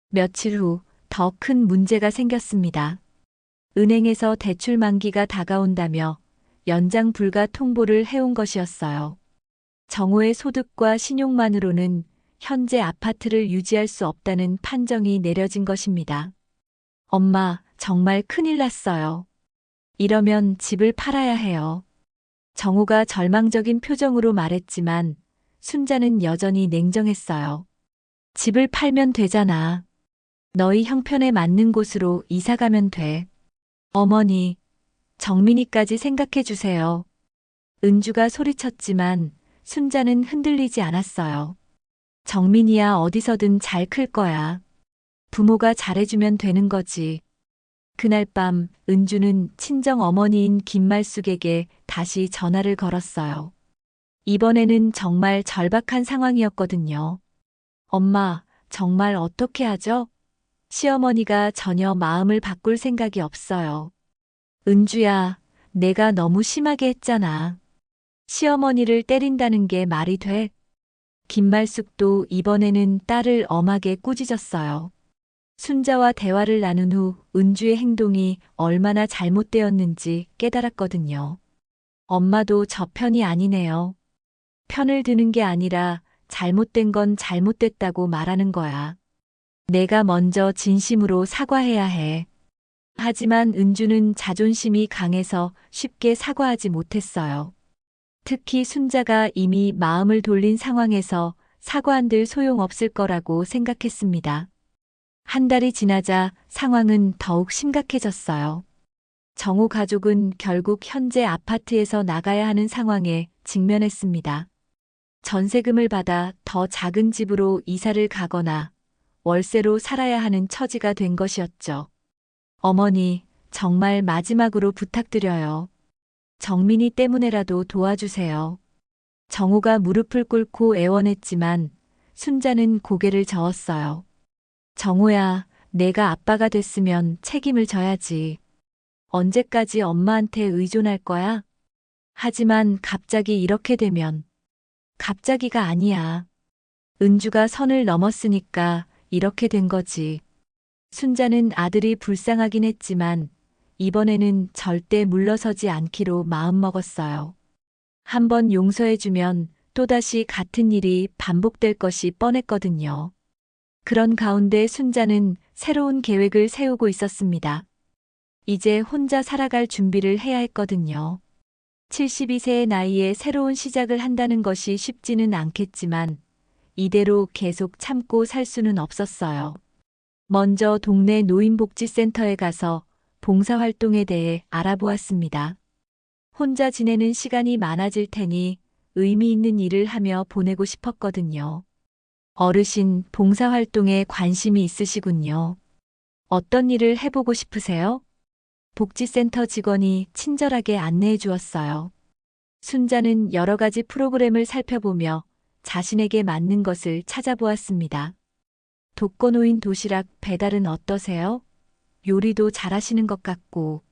Speaker 2: 며칠 후 더 큰 문제가 생겼습니다. 은행에서 대출 만기가 다가온다며 연장 불가 통보를 해온 것이었어요. 정호의 소득과 신용만으로는 현재 아파트를 유지할 수 없다는 판정이 내려진 것입니다. 엄마, 정말 큰일 났어요. 이러면 집을 팔아야 해요. 정호가 절망적인 표정으로 말했지만 순자는 여전히 냉정했어요. 집을 팔면 되잖아. 너희 형편에 맞는 곳으로 이사 가면 돼. 어머니, 정민이까지 생각해 주세요. 은주가 소리쳤지만 순자는 흔들리지 않았어요. 정민이야 어디서든 잘 클 거야. 부모가 잘해주면 되는 거지. 그날 밤 은주는 친정 어머니인 김말숙에게 다시 전화를 걸었어요. 이번에는 정말 절박한 상황이었거든요. 엄마, 정말 어떻게 하죠? 시어머니가 전혀 마음을 바꿀 생각이 없어요. 은주야, 내가 너무 심하게 했잖아. 시어머니를 때린다는 게 말이 돼? 김말숙도 이번에는 딸을 엄하게 꾸짖었어요. 순자와 대화를 나눈 후 은주의 행동이 얼마나 잘못되었는지 깨달았거든요. 엄마도 저 편이 아니네요. 편을 드는 게 아니라 잘못된 건 잘못됐다고 말하는 거야. 내가 먼저 진심으로 사과해야 해. 하지만 은주는 자존심이 강해서 쉽게 사과하지 못했어요. 특히 순자가 이미 마음을 돌린 상황에서 사과한들 소용없을 거라고 생각했습니다. 한 달이 지나자 상황은 더욱 심각해졌어요. 정우 가족은 결국 현재 아파트에서 나가야 하는 상황에 직면했습니다. 전세금을 받아 더 작은 집으로 이사를 가거나 월세로 살아야 하는 처지가 된 것이었죠. 어머니, 정말 마지막으로 부탁드려요. 정민이 때문에라도 도와주세요. 정우가 무릎을 꿇고 애원했지만 순자는 고개를 저었어요. 정우야, 내가 아빠가 됐으면 책임을 져야지. 언제까지 엄마한테 의존할 거야? 하지만 갑자기 이렇게 되면 갑자기가 아니야. 은주가 선을 넘었으니까 이렇게 된 거지. 순자는 아들이 불쌍하긴 했지만 이번에는 절대 물러서지 않기로 마음먹었어요. 한번 용서해주면 또다시 같은 일이 반복될 것이 뻔했거든요. 그런 가운데 순자는 새로운 계획을 세우고 있었습니다. 이제 혼자 살아갈 준비를 해야 했거든요. 72세의 나이에 새로운 시작을 한다는 것이 쉽지는 않겠지만 이대로 계속 참고 살 수는 없었어요. 먼저 동네 노인복지센터에 가서 봉사활동에 대해 알아보았습니다. 혼자 지내는 시간이 많아질 테니 의미 있는 일을 하며 보내고 싶었거든요. 어르신, 봉사활동에 관심이 있으시군요. 어떤 일을 해보고 싶으세요? 복지센터 직원이 친절하게 안내해 주었어요. 순자는 여러 가지 프로그램을 살펴보며 자신에게 맞는 것을 찾아보았습니다. 독거노인 도시락 배달은 어떠세요? 요리도 잘하시는 것 같고.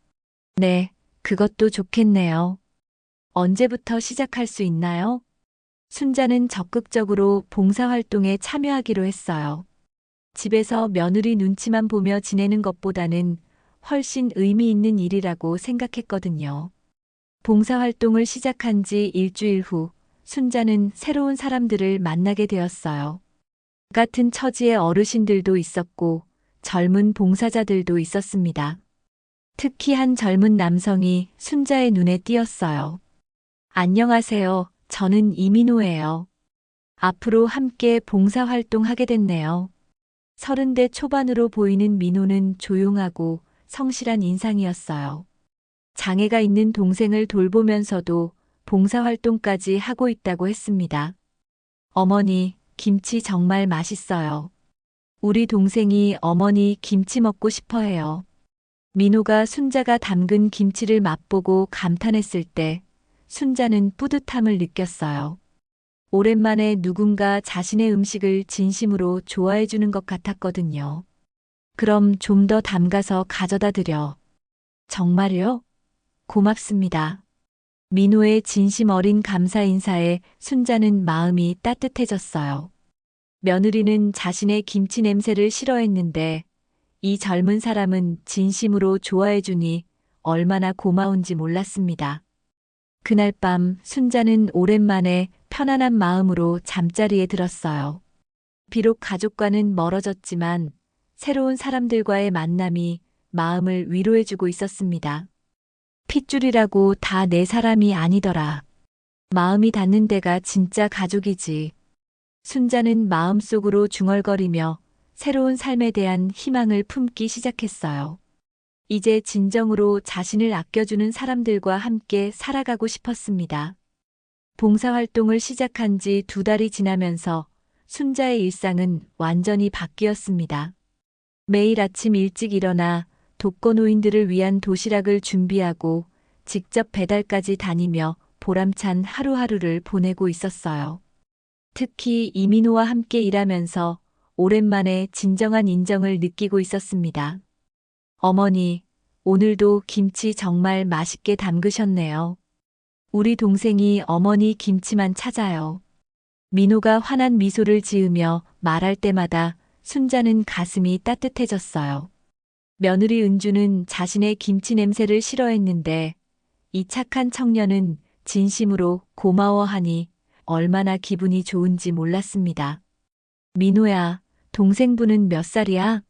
Speaker 2: 네, 그것도 좋겠네요. 언제부터 시작할 수 있나요? 순자는 적극적으로 봉사활동에 참여하기로 했어요. 집에서 며느리 눈치만 보며 지내는 것보다는 훨씬 의미 있는 일이라고 생각했거든요. 봉사활동을 시작한 지 일주일 후 순자는 새로운 사람들을 만나게 되었어요. 같은 처지의 어르신들도 있었고 젊은 봉사자들도 있었습니다. 특히 한 젊은 남성이 순자의 눈에 띄었어요. 안녕하세요. 저는 이민호예요. 앞으로 함께 봉사활동하게 됐네요. 30대 초반으로 보이는 민호는 조용하고 성실한 인상이었어요. 장애가 있는 동생을 돌보면서도 봉사활동까지 하고 있다고 했습니다. 어머니, 김치 정말 맛있어요. 우리 동생이 어머니 김치 먹고 싶어 해요. 민호가 순자가 담근 김치를 맛보고 감탄했을 때 순자는 뿌듯함을 느꼈어요. 오랜만에 누군가 자신의 음식을 진심으로 좋아해 주는 것 같았거든요. 그럼 좀 더 담가서 가져다 드려. 정말요? 고맙습니다. 민호의 진심 어린 감사 인사에 순자는 마음이 따뜻해졌어요. 며느리는 자신의 김치 냄새를 싫어했는데 이 젊은 사람은 진심으로 좋아해 주니 얼마나 고마운지 몰랐습니다. 그날 밤 순자는 오랜만에 편안한 마음으로 잠자리에 들었어요. 비록 가족과는 멀어졌지만 새로운 사람들과의 만남이 마음을 위로해주고 있었습니다. 핏줄이라고 다 내 사람이 아니더라. 마음이 닿는 데가 진짜 가족이지. 순자는 마음속으로 중얼거리며 새로운 삶에 대한 희망을 품기 시작했어요. 이제 진정으로 자신을 아껴주는 사람들과 함께 살아가고 싶었습니다. 봉사활동을 시작한 지 2달이 지나면서 순자의 일상은 완전히 바뀌었습니다. 매일 아침 일찍 일어나 독거노인들을 위한 도시락을 준비하고 직접 배달까지 다니며 보람찬 하루하루를 보내고 있었어요. 특히 이민호와 함께 일하면서 오랜만에 진정한 인정을 느끼고 있었습니다. 어머니, 오늘도 김치 정말 맛있게 담그셨네요. 우리 동생이 어머니 김치만 찾아요. 민호가 환한 미소를 지으며 말할 때마다 순자는 가슴이 따뜻해졌어요. 며느리 은주는 자신의 김치 냄새를 싫어했는데 이 착한 청년은 진심으로 고마워하니 얼마나 기분이 좋은지 몰랐습니다. 민호야, 동생분은 몇 살이야?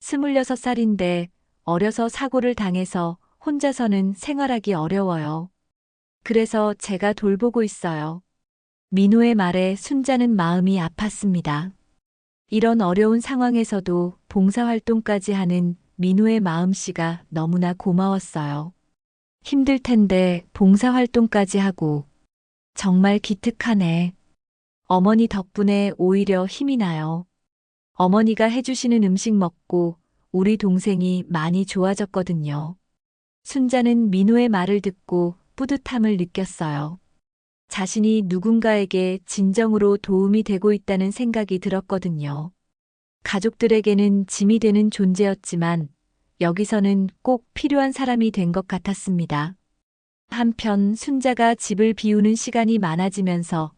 Speaker 2: 26살인데 어려서 사고를 당해서 혼자서는 생활하기 어려워요. 그래서 제가 돌보고 있어요. 민호의 말에 순자는 마음이 아팠습니다. 이런 어려운 상황에서도 봉사활동까지 하는 민호의 마음씨가 너무나 고마웠어요. 힘들 텐데 봉사활동까지 하고 정말 기특하네. 어머니 덕분에 오히려 힘이 나요. 어머니가 해주시는 음식 먹고 우리 동생이 많이 좋아졌거든요. 순자는 민호의 말을 듣고 뿌듯함을 느꼈어요. 자신이 누군가에게 진정으로 도움이 되고 있다는 생각이 들었거든요. 가족들에게는 짐이 되는 존재였지만 여기서는 꼭 필요한 사람이 된 것 같았습니다. 한편 순자가 집을 비우는 시간이 많아지면서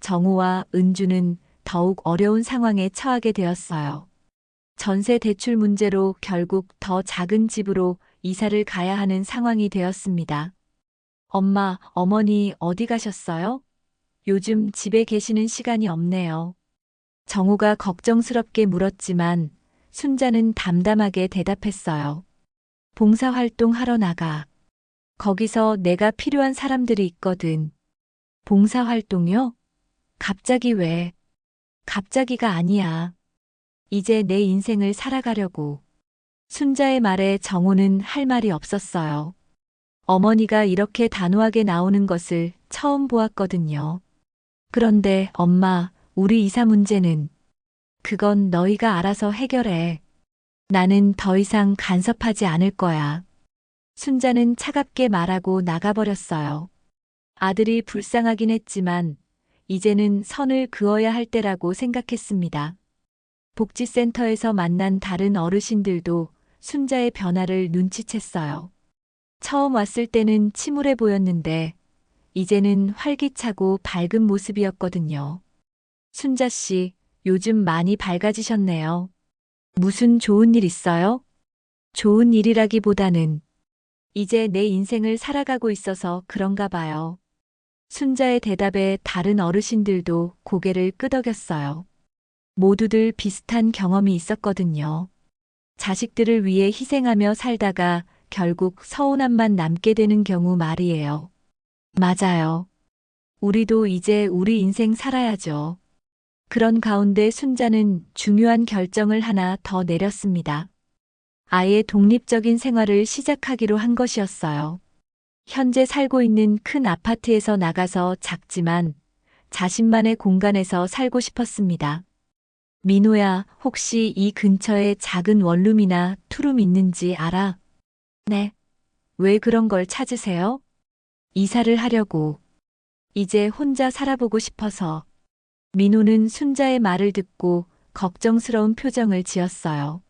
Speaker 2: 정우와 은주는 더욱 어려운 상황에 처하게 되었어요. 전세 대출 문제로 결국 더 작은 집으로 이사를 가야 하는 상황이 되었습니다. 엄마, 어머니 어디 가셨어요? 요즘 집에 계시는 시간이 없네요. 정우가 걱정스럽게 물었지만 순자는 담담하게 대답했어요. 봉사활동 하러 나가. 거기서 내가 필요한 사람들이 있거든. 봉사활동요? 갑자기 왜? 갑자기가 아니야. 이제 내 인생을 살아가려고. 순자의 말에 정우는 할 말이 없었어요. 어머니가 이렇게 단호하게 나오는 것을 처음 보았거든요. 그런데 엄마, 우리 이사 문제는 그건 너희가 알아서 해결해. 나는 더 이상 간섭하지 않을 거야. 순자는 차갑게 말하고 나가버렸어요. 아들이 불쌍하긴 했지만 이제는 선을 그어야 할 때라고 생각했습니다. 복지센터에서 만난 다른 어르신들도 순자의 변화를 눈치챘어요. 처음 왔을 때는 침울해 보였는데 이제는 활기차고 밝은 모습이었거든요. 순자 씨, 요즘 많이 밝아지셨네요. 무슨 좋은 일 있어요? 좋은 일이라기보다는 이제 내 인생을 살아가고 있어서 그런가 봐요. 순자의 대답에 다른 어르신들도 고개를 끄덕였어요. 모두들 비슷한 경험이 있었거든요. 자식들을 위해 희생하며 살다가 결국 서운함만 남게 되는 경우 말이에요. 맞아요. 우리도 이제 우리 인생 살아야죠. 그런 가운데 순자는 중요한 결정을 하나 더 내렸습니다. 아예 독립적인 생활을 시작하기로 한 것이었어요. 현재 살고 있는 큰 아파트에서 나가서 작지만 자신만의 공간에서 살고 싶었습니다. 민호야, 혹시 이 근처에 작은 원룸이나 투룸 있는지 알아? 네. 왜 그런 걸 찾으세요? 이사를 하려고. 이제 혼자 살아보고 싶어서. 민호는 순자의 말을 듣고 걱정스러운 표정을 지었어요.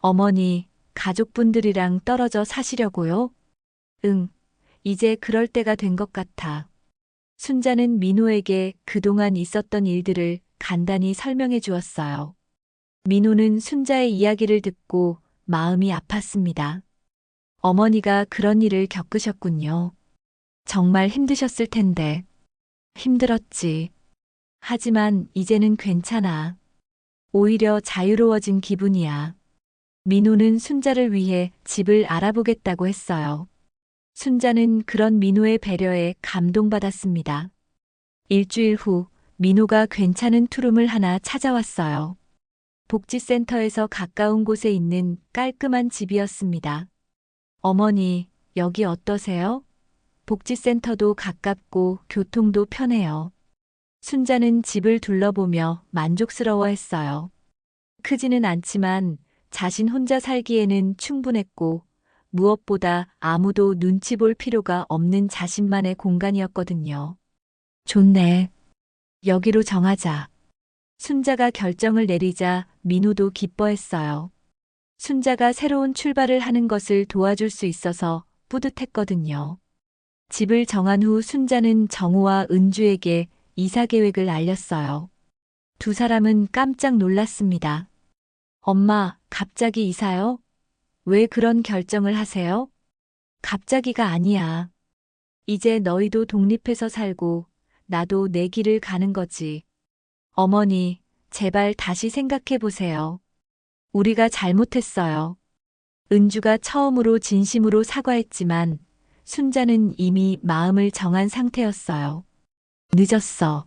Speaker 2: 어머니, 가족분들이랑 떨어져 사시려고요? 응, 이제 그럴 때가 된 것 같아. 순자는 민호에게 그동안 있었던 일들을 간단히 설명해 주었어요. 민호는 순자의 이야기를 듣고 마음이 아팠습니다. 어머니가 그런 일을 겪으셨군요. 정말 힘드셨을 텐데. 힘들었지. 하지만 이제는 괜찮아. 오히려 자유로워진 기분이야. 민호는 순자를 위해 집을 알아보겠다고 했어요. 순자는 그런 민호의 배려에 감동받았습니다. 일주일 후 민호가 괜찮은 투룸을 하나 찾아왔어요. 복지센터에서 가까운 곳에 있는 깔끔한 집이었습니다. 어머니, 여기 어떠세요? 복지센터도 가깝고 교통도 편해요. 순자는 집을 둘러보며 만족스러워했어요. 크지는 않지만 자신 혼자 살기에는 충분했고 무엇보다 아무도 눈치 볼 필요가 없는 자신만의 공간이었거든요. 좋네. 여기로 정하자. 순자가 결정을 내리자 민호도 기뻐했어요. 순자가 새로운 출발을 하는 것을 도와줄 수 있어서 뿌듯했거든요. 집을 정한 후 순자는 정우와 은주에게 이사 계획을 알렸어요. 두 사람은 깜짝 놀랐습니다. 엄마, 갑자기 이사요? 왜 그런 결정을 하세요? 갑자기가 아니야. 이제 너희도 독립해서 살고 나도 내 길을 가는 거지. 어머니, 제발 다시 생각해 보세요. 우리가 잘못했어요. 은주가 처음으로 진심으로 사과했지만 순자는 이미 마음을 정한 상태였어요. 늦었어.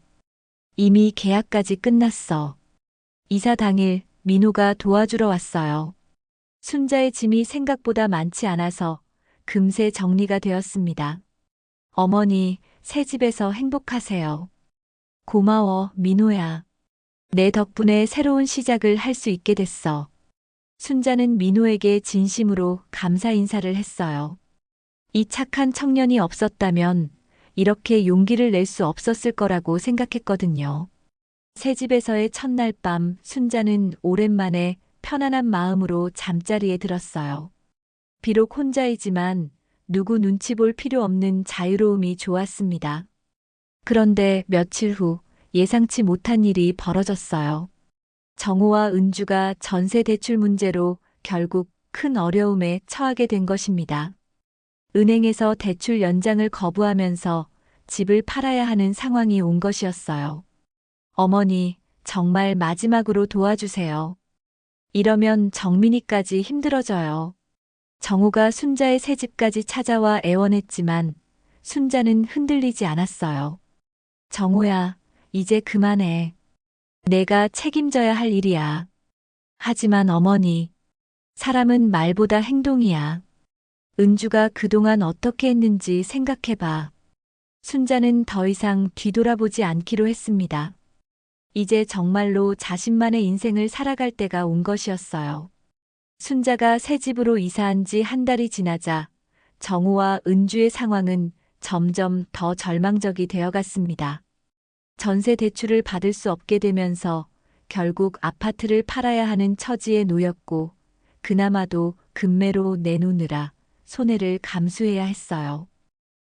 Speaker 2: 이미 계약까지 끝났어. 이사 당일 민호가 도와주러 왔어요. 순자의 짐이 생각보다 많지 않아서 금세 정리가 되었습니다. 어머니, 새 집에서 행복하세요. 고마워, 민호야. 내 덕분에 새로운 시작을 할 수 있게 됐어. 순자는 민호에게 진심으로 감사 인사를 했어요. 이 착한 청년이 없었다면 이렇게 용기를 낼 수 없었을 거라고 생각했거든요. 새 집에서의 첫날 밤 순자는 오랜만에 편안한 마음으로 잠자리에 들었어요. 비록 혼자이지만 누구 눈치 볼 필요 없는 자유로움이 좋았습니다. 그런데 며칠 후 예상치 못한 일이 벌어졌어요. 정우와 은주가 전세 대출 문제로 결국 큰 어려움에 처하게 된 것입니다. 은행에서 대출 연장을 거부하면서 집을 팔아야 하는 상황이 온 것이었어요. 어머니, 정말 마지막으로 도와주세요. 이러면 정민이까지 힘들어져요. 정우가 순자의 새 집까지 찾아와 애원했지만 순자는 흔들리지 않았어요. 정우야, 이제 그만해. 내가 책임져야 할 일이야. 하지만 어머니, 사람은 말보다 행동이야. 은주가 그동안 어떻게 했는지 생각해봐. 순자는 더 이상 뒤돌아보지 않기로 했습니다. 이제 정말로 자신만의 인생을 살아갈 때가 온 것이었어요. 순자가 새 집으로 이사한 지 한 달이 지나자 정우와 은주의 상황은 점점 더 절망적이 되어갔습니다. 전세 대출을 받을 수 없게 되면서 결국 아파트를 팔아야 하는 처지에 놓였고 그나마도 금매로 내놓느라 손해를 감수해야 했어요.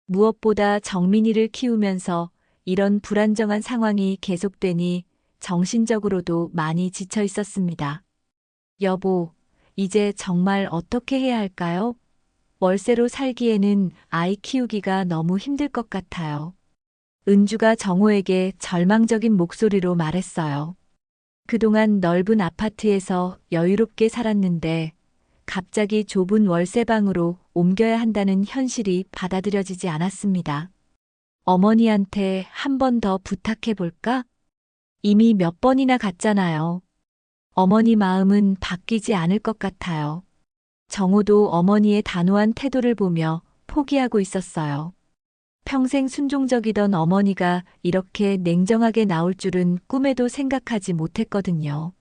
Speaker 2: 무엇보다 정민이를 키우면서 이런 불안정한 상황이 계속되니 정신적으로도 많이 지쳐 있었습니다. 여보, 이제 정말 어떻게 해야 할까요? 월세로 살기에는 아이 키우기가 너무 힘들 것 같아요. 은주가 정호에게 절망적인 목소리로 말했어요. 그동안 넓은 아파트에서 여유롭게 살았는데 갑자기 좁은 월세방으로 옮겨야 한다는 현실이 받아들여지지 않았습니다. 어머니한테 한 번 더 부탁해 볼까? 이미 몇 번이나 갔잖아요. 어머니 마음은 바뀌지 않을 것 같아요. 정호도 어머니의 단호한 태도를 보며 포기하고 있었어요. 평생 순종적이던 어머니가 이렇게 냉정하게 나올 줄은 꿈에도 생각하지 못했거든요.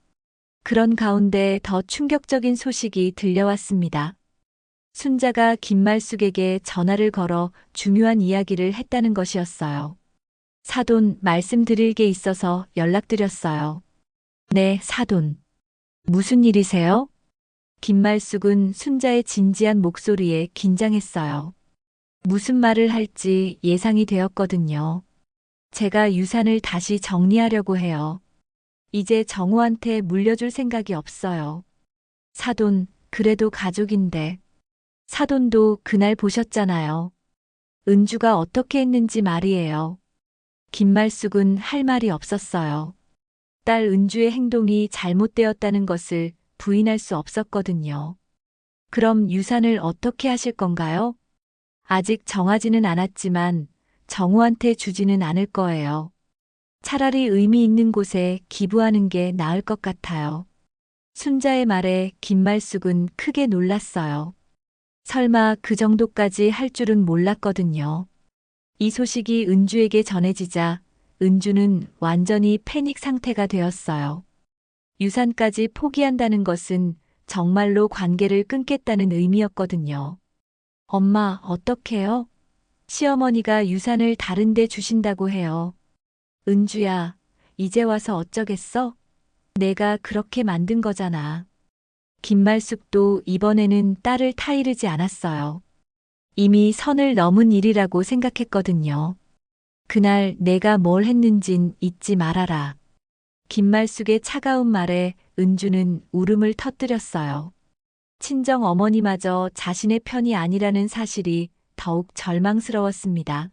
Speaker 2: 그런 가운데 더 충격적인 소식이 들려왔습니다. 순자가 김말숙에게 전화를 걸어 중요한 이야기를 했다는 것이었어요. 사돈, 말씀드릴 게 있어서 연락드렸어요. 네, 사돈. 무슨 일이세요? 김말숙은 순자의 진지한 목소리에 긴장했어요. 무슨 말을 할지 예상이 되었거든요. 제가 유산을 다시 정리하려고 해요. 이제 정우한테 물려줄 생각이 없어요. 사돈, 그래도 가족인데. 사돈도 그날 보셨잖아요. 은주가 어떻게 했는지 말이에요. 김말숙은 할 말이 없었어요. 딸 은주의 행동이 잘못되었다는 것을 부인할 수 없었거든요. 그럼 유산을 어떻게 하실 건가요? 아직 정하지는 않았지만 정우한테 주지는 않을 거예요. 차라리 의미 있는 곳에 기부하는 게 나을 것 같아요. 순자의 말에 김말숙은 크게 놀랐어요. 설마 그 정도까지 할 줄은 몰랐거든요. 이 소식이 은주에게 전해지자 은주는 완전히 패닉 상태가 되었어요. 유산까지 포기한다는 것은 정말로 관계를 끊겠다는 의미였거든요. 엄마, 어떡해요? 시어머니가 유산을 다른 데 주신다고 해요. 은주야, 이제 와서 어쩌겠어? 내가 그렇게 만든 거잖아. 김말숙도 이번에는 딸을 타이르지 않았어요. 이미 선을 넘은 일이라고 생각했거든요. 그날 내가 뭘 했는진 잊지 말아라. 김말숙의 차가운 말에 은주는 울음을 터뜨렸어요. 친정 어머니마저 자신의 편이 아니라는 사실이 더욱 절망스러웠습니다.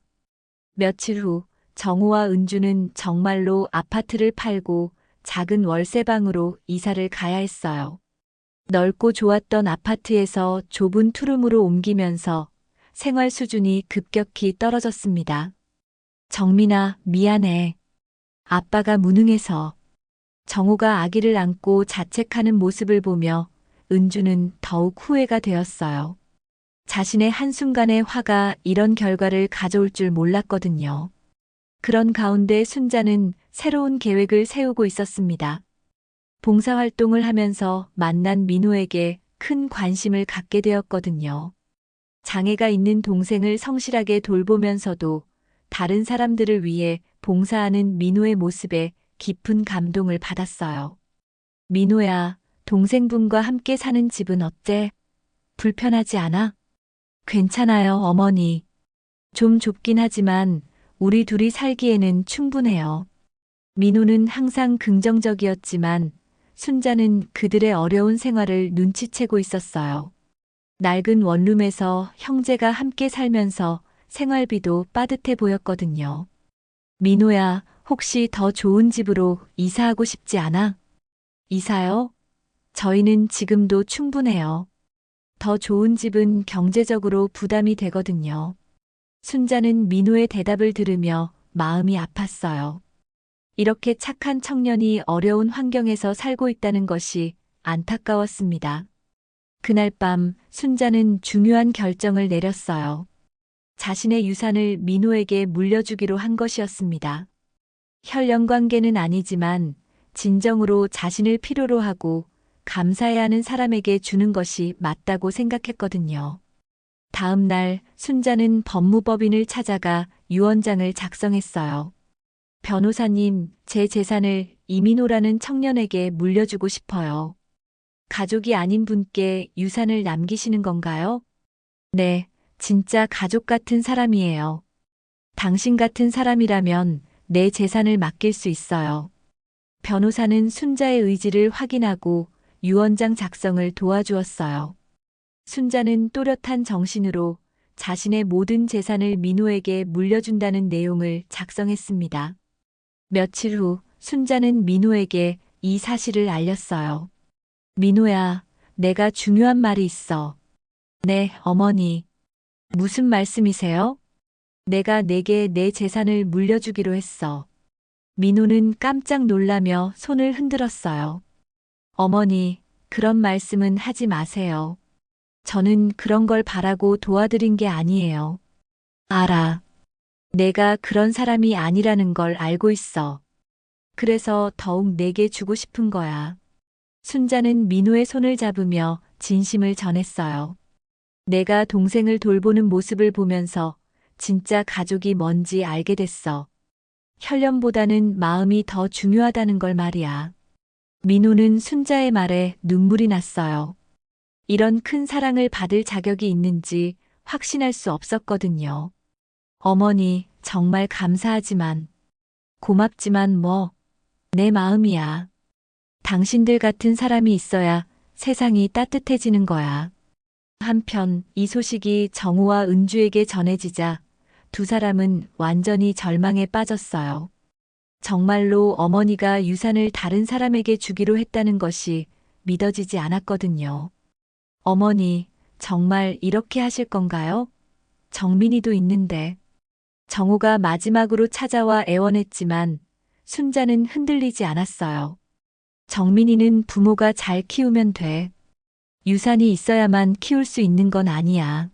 Speaker 2: 며칠 후 정우와 은주는 정말로 아파트를 팔고 작은 월세방으로 이사를 가야 했어요. 넓고 좋았던 아파트에서 좁은 투룸으로 옮기면서 생활 수준이 급격히 떨어졌습니다. 정민아, 미안해. 아빠가 무능해서. 정우가 아기를 안고 자책하는 모습을 보며 은주는 더욱 후회가 되었어요. 자신의 한순간의 화가 이런 결과를 가져올 줄 몰랐거든요. 그런 가운데 순자는 새로운 계획을 세우고 있었습니다. 봉사활동을 하면서 만난 민호에게 큰 관심을 갖게 되었거든요. 장애가 있는 동생을 성실하게 돌보면서도 다른 사람들을 위해 봉사하는 민호의 모습에 깊은 감동을 받았어요. 민호야, 동생분과 함께 사는 집은 어때? 불편하지 않아? 괜찮아요, 어머니. 좀 좁긴 하지만 우리 둘이 살기에는 충분해요. 민호는 항상 긍정적이었지만 순자는 그들의 어려운 생활을 눈치채고 있었어요. 낡은 원룸에서 형제가 함께 살면서 생활비도 빠듯해 보였거든요. 민호야, 혹시 더 좋은 집으로 이사하고 싶지 않아? 이사요? 저희는 지금도 충분해요. 더 좋은 집은 경제적으로 부담이 되거든요. 순자는 민호의 대답을 들으며 마음이 아팠어요. 이렇게 착한 청년이 어려운 환경에서 살고 있다는 것이 안타까웠습니다. 그날 밤 순자는 중요한 결정을 내렸어요. 자신의 유산을 민호에게 물려주기로 한 것이었습니다. 혈연 관계는 아니지만 진정으로 자신을 필요로 하고 감사해야 하는 사람에게 주는 것이 맞다고 생각했거든요. 다음 날 순자는 법무법인을 찾아가 유언장을 작성했어요. 변호사님, 제 재산을 이민호라는 청년에게 물려주고 싶어요. 가족이 아닌 분께 유산을 남기시는 건가요? 네, 진짜 가족 같은 사람이에요. 당신 같은 사람이라면 내 재산을 맡길 수 있어요. 변호사는 순자의 의지를 확인하고 유언장 작성을 도와주었어요. 순자는 또렷한 정신으로 자신의 모든 재산을 민호에게 물려준다는 내용을 작성했습니다. 며칠 후 순자는 민호에게 이 사실을 알렸어요. 민호야, 내가 중요한 말이 있어. 네, 어머니. 무슨 말씀이세요? 내가 내게 내 재산을 물려주기로 했어. 민호는 깜짝 놀라며 손을 흔들었어요. 어머니, 그런 말씀은 하지 마세요. 저는 그런 걸 바라고 도와드린 게 아니에요. 알아. 내가 그런 사람이 아니라는 걸 알고 있어. 그래서 더욱 내게 주고 싶은 거야. 순자는 민호의 손을 잡으며 진심을 전했어요. 내가 동생을 돌보는 모습을 보면서 진짜 가족이 뭔지 알게 됐어. 혈연보다는 마음이 더 중요하다는 걸 말이야. 민호는 순자의 말에 눈물이 났어요. 이런 큰 사랑을 받을 자격이 있는지 확신할 수 없었거든요. 어머니, 정말 감사하지만, 고맙지만 뭐, 내 마음이야. 당신들 같은 사람이 있어야 세상이 따뜻해지는 거야. 한편 이 소식이 정우와 은주에게 전해지자 두 사람은 완전히 절망에 빠졌어요. 정말로 어머니가 유산을 다른 사람에게 주기로 했다는 것이 믿어지지 않았거든요. 어머니, 정말 이렇게 하실 건가요? 정민이도 있는데. 정우가 마지막으로 찾아와 애원했지만 순자는 흔들리지 않았어요. 정민이는 부모가 잘 키우면 돼. 유산이 있어야만 키울 수 있는 건 아니야.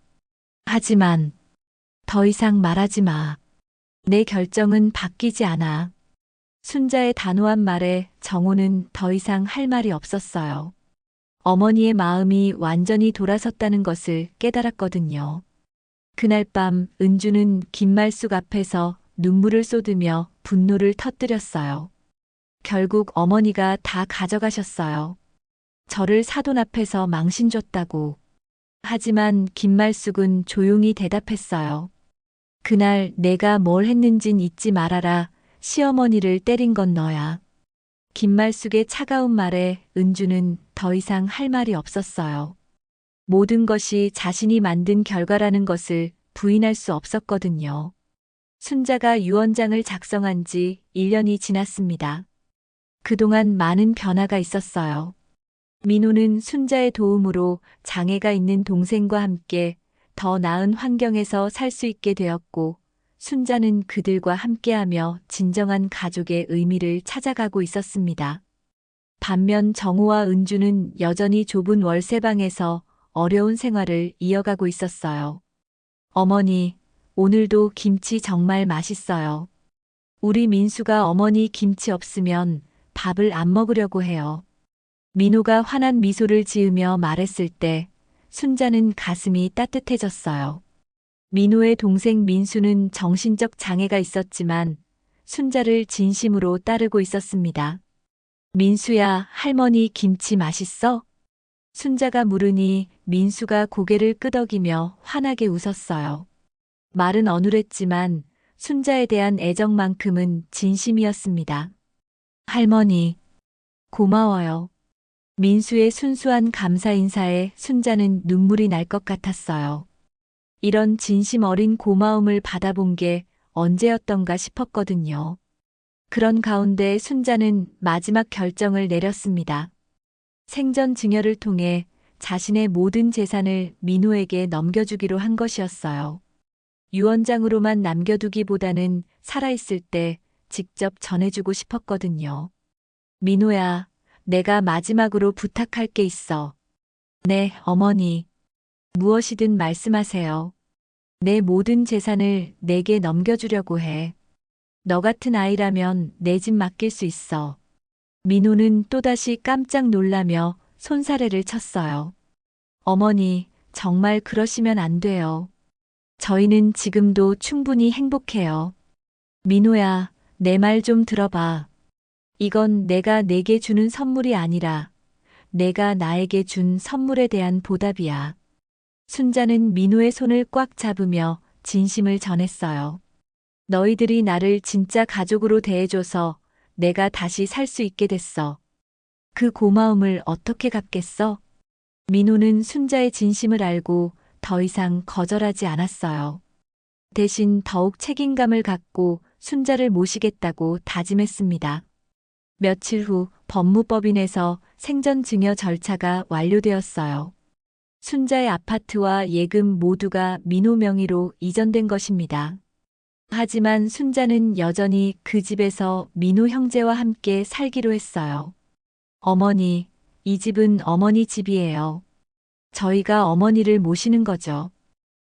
Speaker 2: 하지만 더 이상 말하지 마. 내 결정은 바뀌지 않아. 순자의 단호한 말에 정우는 더 이상 할 말이 없었어요. 어머니의 마음이 완전히 돌아섰다는 것을 깨달았거든요. 그날 밤 은주는 김말숙 앞에서 눈물을 쏟으며 분노를 터뜨렸어요. 결국 어머니가 다 가져가셨어요. 저를 사돈 앞에서 망신 줬다고. 하지만 김말숙은 조용히 대답했어요. 그날 내가 뭘 했는진 잊지 말아라. 시어머니를 때린 건 너야. 김말숙의 차가운 말에 은주는 더 이상 할 말이 없었어요. 모든 것이 자신이 만든 결과라는 것을 부인할 수 없었거든요. 순자가 유언장을 작성한 지 1년이 지났습니다. 그동안 많은 변화가 있었어요. 민호는 순자의 도움으로 장애가 있는 동생과 함께 더 나은 환경에서 살 수 있게 되었고, 순자는 그들과 함께하며 진정한 가족의 의미를 찾아가고 있었습니다. 반면 정우와 은주는 여전히 좁은 월세방에서 어려운 생활을 이어가고 있었어요. 어머니, 오늘도 김치 정말 맛있어요. 우리 민수가 어머니 김치 없으면 밥을 안 먹으려고 해요. 민호가 환한 미소를 지으며 말했을 때 순자는 가슴이 따뜻해졌어요. 민호의 동생 민수는 정신적 장애가 있었지만 순자를 진심으로 따르고 있었습니다. 민수야, 할머니 김치 맛있어? 순자가 물으니 민수가 고개를 끄덕이며 환하게 웃었어요. 말은 어눌했지만 순자에 대한 애정만큼은 진심이었습니다. 할머니, 고마워요. 민수의 순수한 감사 인사에 순자는 눈물이 날 것 같았어요. 이런 진심 어린 고마움을 받아본 게 언제였던가 싶었거든요. 그런 가운데 순자는 마지막 결정을 내렸습니다. 생전 증여를 통해 자신의 모든 재산을 민호에게 넘겨주기로 한 것이었어요. 유언장으로만 남겨두기보다는 살아있을 때 직접 전해주고 싶었거든요. 민호야, 내가 마지막으로 부탁할 게 있어. 네, 어머니. 무엇이든 말씀하세요. 내 모든 재산을 내게 넘겨주려고 해. 너 같은 아이라면 내 집 맡길 수 있어. 민호는 또다시 깜짝 놀라며 손사래를 쳤어요. 어머니, 정말 그러시면 안 돼요. 저희는 지금도 충분히 행복해요. 민호야, 내 말 좀 들어봐. 이건 내가 내게 주는 선물이 아니라 내가 나에게 준 선물에 대한 보답이야. 순자는 민호의 손을 꽉 잡으며 진심을 전했어요. 너희들이 나를 진짜 가족으로 대해줘서 내가 다시 살 수 있게 됐어. 그 고마움을 어떻게 갚겠어? 민호는 순자의 진심을 알고 더 이상 거절하지 않았어요. 대신 더욱 책임감을 갖고 순자를 모시겠다고 다짐했습니다. 며칠 후 법무법인에서 생전증여 절차가 완료되었어요. 순자의 아파트와 예금 모두가 민호 명의로 이전된 것입니다. 하지만 순자는 여전히 그 집에서 민호 형제와 함께 살기로 했어요. 어머니, 이 집은 어머니 집이에요. 저희가 어머니를 모시는 거죠.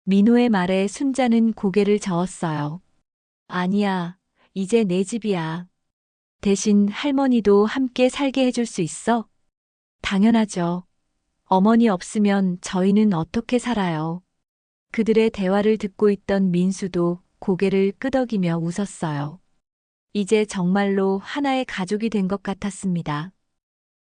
Speaker 2: 민호의 말에 순자는 고개를 저었어요. 아니야, 이제 내 집이야. 대신 할머니도 함께 살게 해줄 수 있어? 당연하죠. 어머니 없으면 저희는 어떻게 살아요? 그들의 대화를 듣고 있던 민수도 고개를 끄덕이며 웃었어요. 이제 정말로 하나의 가족이 된 것 같았습니다.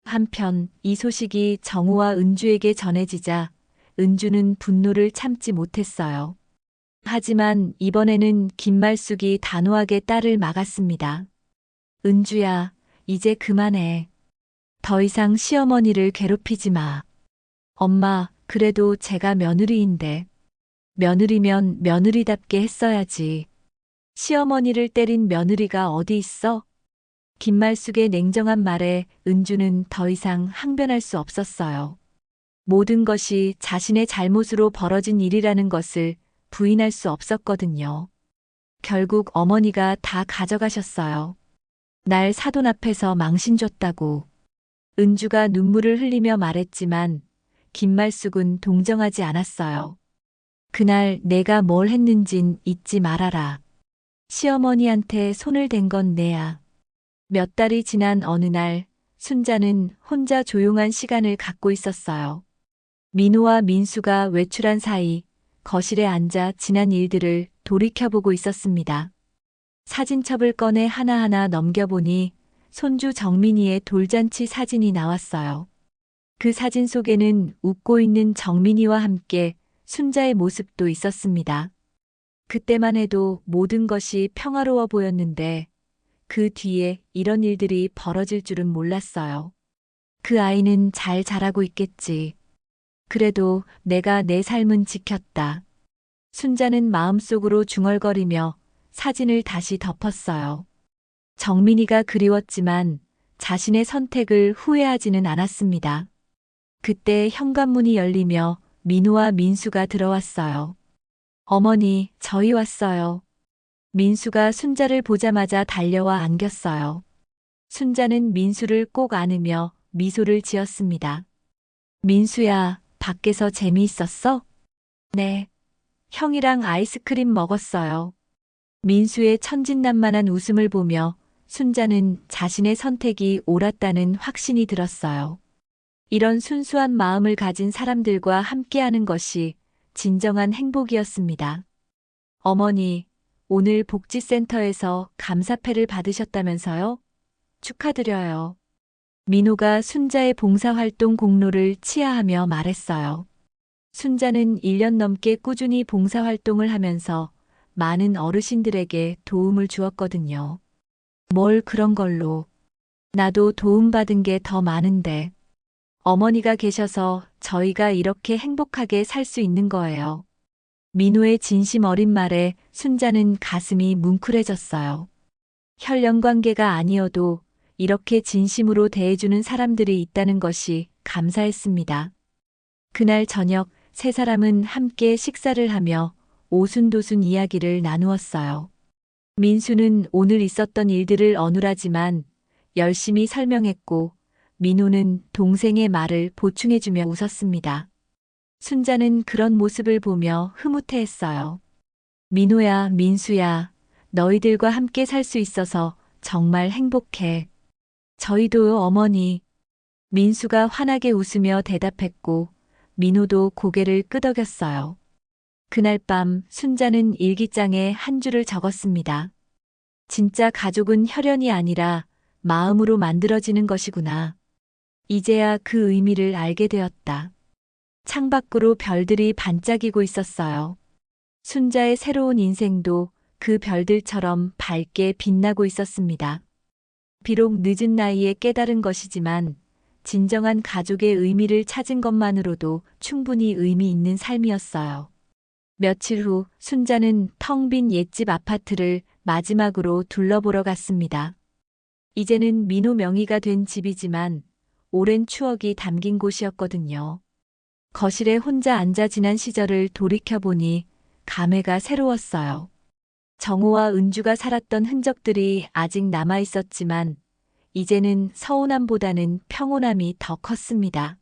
Speaker 2: 한편 이 소식이 정우와 은주에게 전해지자 은주는 분노를 참지 못했어요. 하지만 이번에는 김말숙이 단호하게 딸을 막았습니다. 은주야, 이제 그만해. 더 이상 시어머니를 괴롭히지 마. 엄마, 그래도 제가 며느리인데. 며느리면 며느리답게 했어야지. 시어머니를 때린 며느리가 어디 있어? 김말숙의 냉정한 말에 은주는 더 이상 항변할 수 없었어요. 모든 것이 자신의 잘못으로 벌어진 일이라는 것을 부인할 수 없었거든요. 결국 어머니가 다 가져가셨어요. 날 사돈 앞에서 망신 줬다고. 은주가 눈물을 흘리며 말했지만 김말숙은 동정하지 않았어요. 그날 내가 뭘 했는진 잊지 말아라. 시어머니한테 손을 댄 건 내야. 몇 달이 지난 어느 날 순자는 혼자 조용한 시간을 갖고 있었어요. 민호와 민수가 외출한 사이 거실에 앉아 지난 일들을 돌이켜보고 있었습니다. 사진첩을 꺼내 하나하나 넘겨보니 손주 정민이의 돌잔치 사진이 나왔어요. 그 사진 속에는 웃고 있는 정민이와 함께 순자의 모습도 있었습니다. 그때만 해도 모든 것이 평화로워 보였는데 그 뒤에 이런 일들이 벌어질 줄은 몰랐어요. 그 아이는 잘 자라고 있겠지. 그래도 내가 내 삶은 지켰다. 순자는 마음속으로 중얼거리며 사진을 다시 덮었어요. 정민이가 그리웠지만 자신의 선택을 후회하지는 않았습니다. 그때 현관문이 열리며 민호와 민수가 들어왔어요. 어머니, 저희 왔어요. 민수가 순자를 보자마자 달려와 안겼어요. 순자는 민수를 꼭 안으며 미소를 지었습니다. 민수야, 밖에서 재미있었어? 네. 형이랑 아이스크림 먹었어요. 민수의 천진난만한 웃음을 보며 순자는 자신의 선택이 옳았다는 확신이 들었어요. 이런 순수한 마음을 가진 사람들과 함께하는 것이 진정한 행복이었습니다. 어머니, 오늘 복지센터에서 감사패를 받으셨다면서요? 축하드려요. 민호가 순자의 봉사활동 공로를 치하하며 말했어요. 순자는 1년 넘게 꾸준히 봉사활동을 하면서 많은 어르신들에게 도움을 주었거든요. 뭘 그런 걸로. 나도 도움받은 게 더 많은데. 어머니가 계셔서 저희가 이렇게 행복하게 살 수 있는 거예요. 민호의 진심 어린 말에 순자는 가슴이 뭉클해졌어요. 혈연 관계가 아니어도 이렇게 진심으로 대해주는 사람들이 있다는 것이 감사했습니다. 그날 저녁 세 사람은 함께 식사를 하며 오순도순 이야기를 나누었어요. 민수는 오늘 있었던 일들을 어눌하지만 열심히 설명했고 민호는 동생의 말을 보충해주며 웃었습니다. 순자는 그런 모습을 보며 흐뭇해했어요. 민호야, 민수야, 너희들과 함께 살 수 있어서 정말 행복해. 저희도요, 어머니. 민수가 환하게 웃으며 대답했고 민호도 고개를 끄덕였어요. 그날 밤 순자는 일기장에 한 줄을 적었습니다. 진짜 가족은 혈연이 아니라 마음으로 만들어지는 것이구나. 이제야 그 의미를 알게 되었다. 창밖으로 별들이 반짝이고 있었어요. 순자의 새로운 인생도 그 별들처럼 밝게 빛나고 있었습니다. 비록 늦은 나이에 깨달은 것이지만 진정한 가족의 의미를 찾은 것만으로도 충분히 의미 있는 삶이었어요. 며칠 후 순자는 텅 빈 옛집 아파트를 마지막으로 둘러보러 갔습니다. 이제는 민호 명의가 된 집이지만 오랜 추억이 담긴 곳이었거든요. 거실에 혼자 앉아 지난 시절을 돌이켜보니 감회가 새로웠어요. 정호와 은주가 살았던 흔적들이 아직 남아있었지만 이제는 서운함보다는 평온함이 더 컸습니다.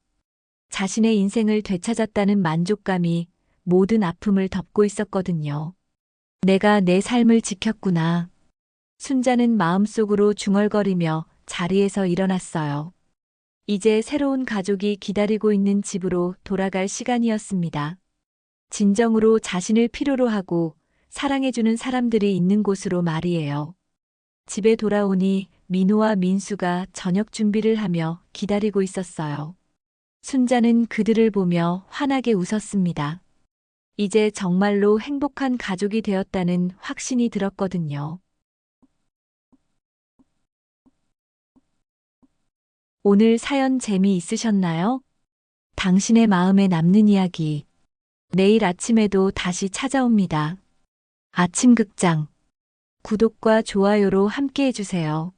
Speaker 2: 자신의 인생을 되찾았다는 만족감이 모든 아픔을 덮고 있었거든요. 내가 내 삶을 지켰구나. 순자는 마음속으로 중얼거리며 자리에서 일어났어요. 이제 새로운 가족이 기다리고 있는 집으로 돌아갈 시간이었습니다. 진정으로 자신을 필요로 하고 사랑해주는 사람들이 있는 곳으로 말이에요. 집에 돌아오니 민호와 민수가 저녁 준비를 하며 기다리고 있었어요. 순자는 그들을 보며 환하게 웃었습니다. 이제 정말로 행복한 가족이 되었다는 확신이 들었거든요. 오늘 사연 재미있으셨나요? 당신의 마음에 남는 이야기. 내일 아침에도 다시 찾아옵니다. 아침극장. 구독과 좋아요로 함께 해주세요.